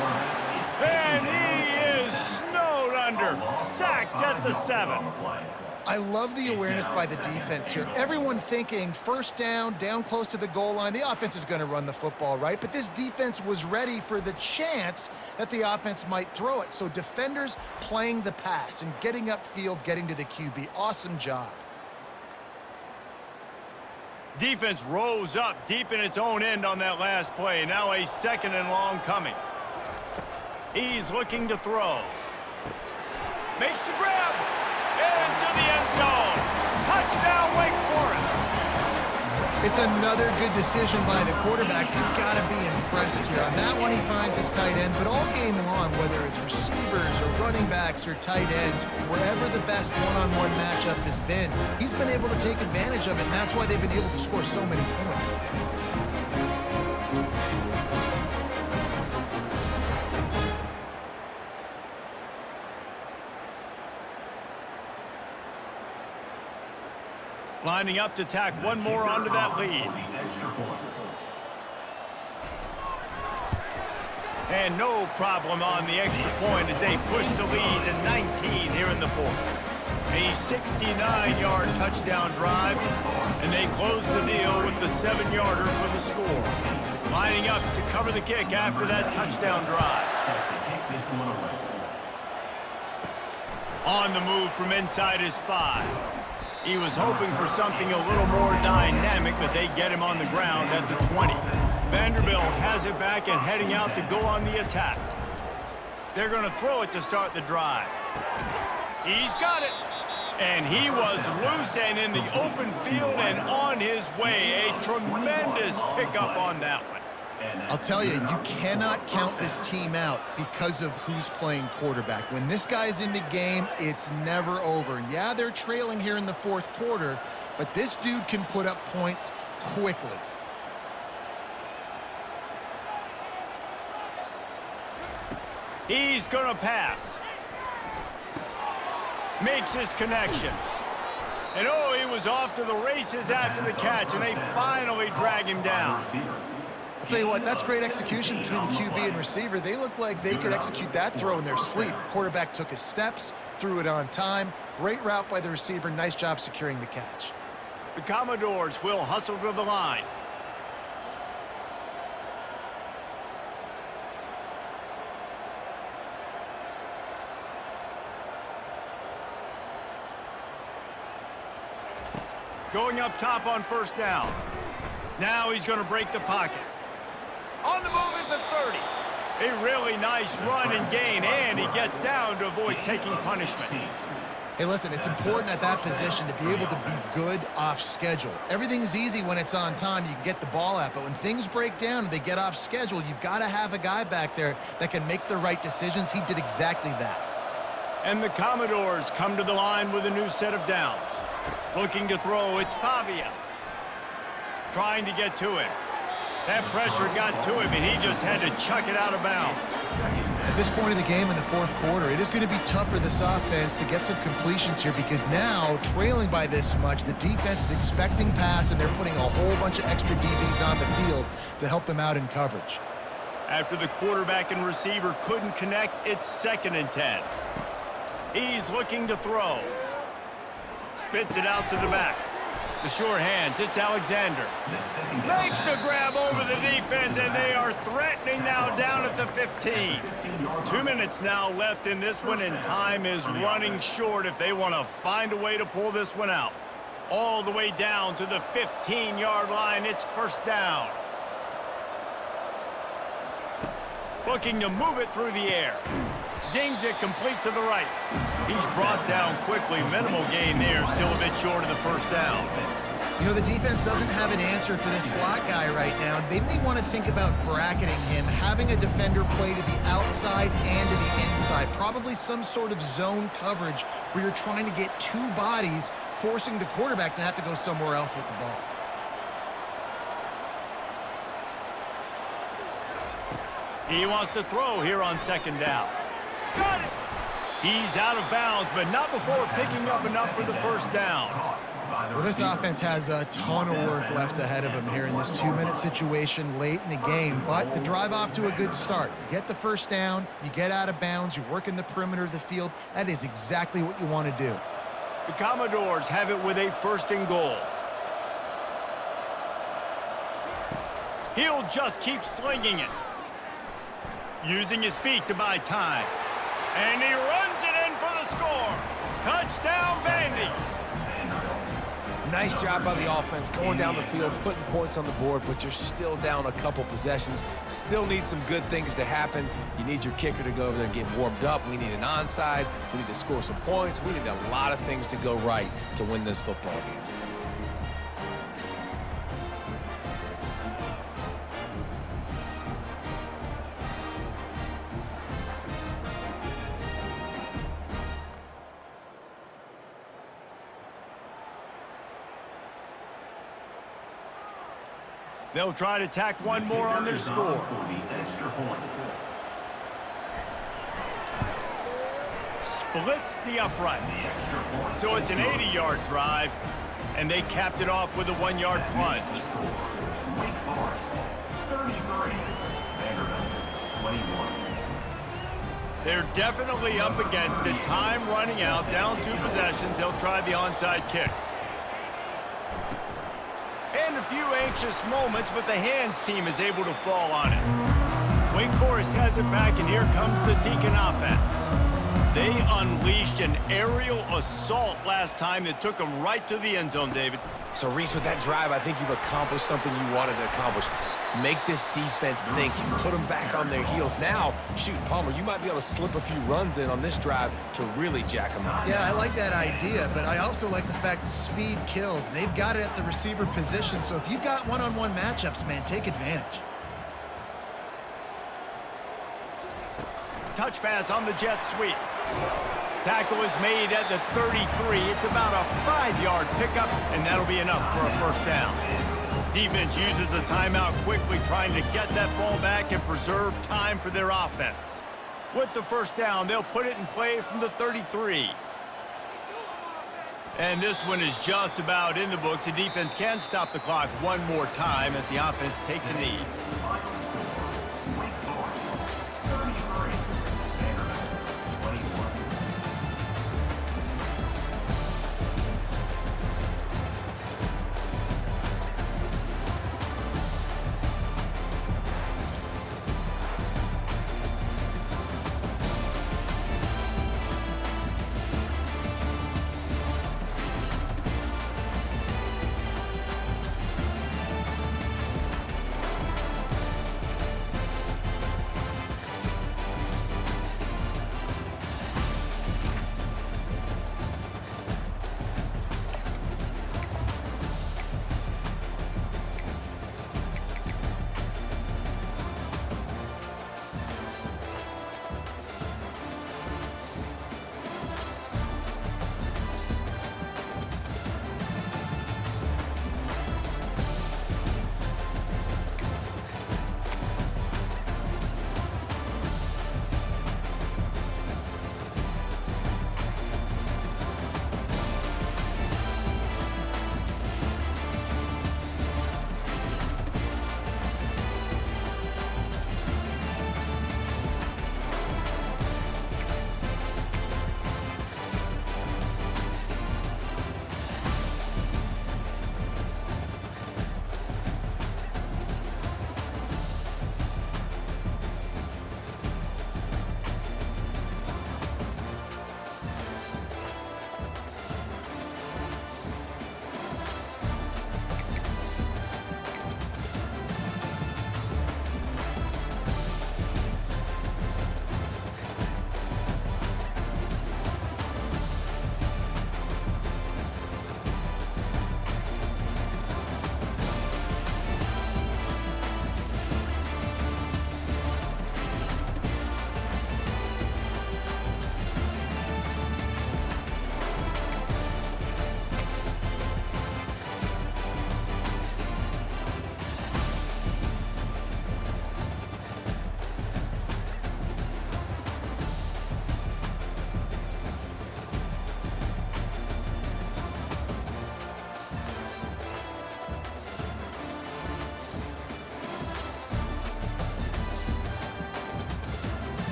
And he is snowed under, sacked at the 7. I love the awareness by the defense here. Everyone thinking 1st down, down close to the goal line. The offense is going to run the football, right? But this defense was ready for the chance that the offense might throw it. So defenders playing the pass and getting upfield, getting to the QB. Awesome job. Defense rose up deep in its own end on that last play. Now a 2nd and long coming. He's looking to throw. Makes the grab. Into the end zone. Touchdown, Wake Forest. It's another good decision by the quarterback. You've got to be impressed here. On that one, he finds his tight end, but all game long, whether it's receivers or running backs or tight ends, wherever the best one-on-one matchup has been, he's been able to take advantage of it, and that's why they've been able to score so many points. Lining up to tack one more onto that lead. And no problem on the extra point as they push the lead to 19 here in the 4th. A 69-yard touchdown drive, and they close the deal with the 7-yarder for the score. Lining up to cover the kick after that touchdown drive. On the move from inside his 5. He was hoping for something a little more dynamic, but they get him on the ground at the 20. Vanderbilt has it back and heading out to go on the attack. They're going to throw it to start the drive. He's got it. And he was loose and in the open field and on his way. A tremendous pickup on that one. I'll tell you, you cannot count this team out because of who's playing quarterback. When this guy's in the game, it's never over. Yeah, they're trailing here in the fourth quarter, but this dude can put up points quickly. He's going to pass. Makes his connection. And oh, he was off to the races after the catch, and they finally drag him down. I'll tell you what, that's great execution between the QB and receiver. They look like they could execute that throw in their sleep. Quarterback took his steps, threw it on time. Great route by the receiver. Nice job securing the catch. The Commodores will hustle to the line. Going up top on first down. Now he's going to break the pocket. On the move is the 30. A really nice run and gain, and he gets down to avoid taking punishment. Hey, listen, it's important at that position to be able to be good off schedule. Everything's easy when it's on time. You can get the ball out, but when things break down and they get off schedule, you've got to have a guy back there that can make the right decisions. He did exactly that. And the Commodores come to the line with a new set of downs. Looking to throw, it's Pavia. Trying to get to him. That pressure got to him, and he just had to chuck it out of bounds. At this point in the game in the fourth quarter, it is going to be tough for this offense to get some completions here because now, trailing by this much, the defense is expecting pass, and they're putting a whole bunch of extra DBs on the field to help them out in coverage. After the quarterback and receiver couldn't connect, it's 2nd and 10. He's looking to throw. Spits it out to the back. The sure hands, it's Alexander. Makes the grab over the defense, and they are threatening now down at the 15. 2 minutes now left in this one, and time is running short if they want to find a way to pull this one out. All the way down to the 15-yard line, it's first down. Looking to move it through the air. Zings it complete to the right. He's brought down quickly. Minimal gain there, still a bit short of the first down. You know, the defense doesn't have an answer for this slot guy right now. They may want to think about bracketing him, having a defender play to the outside and to the inside. Probably some sort of zone coverage where you're trying to get two bodies, forcing the quarterback to have to go somewhere else with the ball. He wants to throw here on 2nd down. Got it! He's out of bounds, but not before picking up enough for the first down. Well, this offense has a ton of work left ahead of them here in this 2-minute situation late in the game, but the drive off to a good start. You get the first down, you get out of bounds, you work in the perimeter of the field. That is exactly what you want to do. The Commodores have it with a 1st and goal. He'll just keep slinging it. Using his feet to buy time. And he runs it in for the score. Touchdown, Vandy. Nice job by the offense going down the field, putting points on the board, but you're still down a couple possessions. Still need some good things to happen. You need your kicker to go over there and get warmed up. We need an onside. We need to score some points. We need a lot of things to go right to win this football game. They'll try to tack one more on their score. Splits the uprights. So it's an 80-yard drive, and they capped it off with a 1-yard plunge. Wake Forest, 33. Vanderbilt, 21. They're definitely up against it. Time running out, down 2 possessions. They'll try the onside kick. And a few anxious moments, but the hands team is able to fall on it. Wake Forest has it back, and here comes the Deacon offense. They unleashed an aerial assault last time that took them right to the end zone, David. So, Reese, with that drive, I think you've accomplished something you wanted to accomplish. Make this defense think. Put them back on their heels. Now, shoot, Palmer, you might be able to slip a few runs in on this drive to really jack them up. Yeah, I like that idea, but I also like the fact that speed kills. They've got it at the receiver position, so if you've got one-on-one matchups, man, take advantage. touch pass on the jet sweep. Tackle is made at the 33. It's about a 5-yard pickup, and that'll be enough for a first down. Defense uses a timeout quickly, trying to get that ball back and preserve time for their offense. With the first down, they'll put it in play from the 33. And this one is just about in the books. The defense can stop the clock one more time as the offense takes a knee.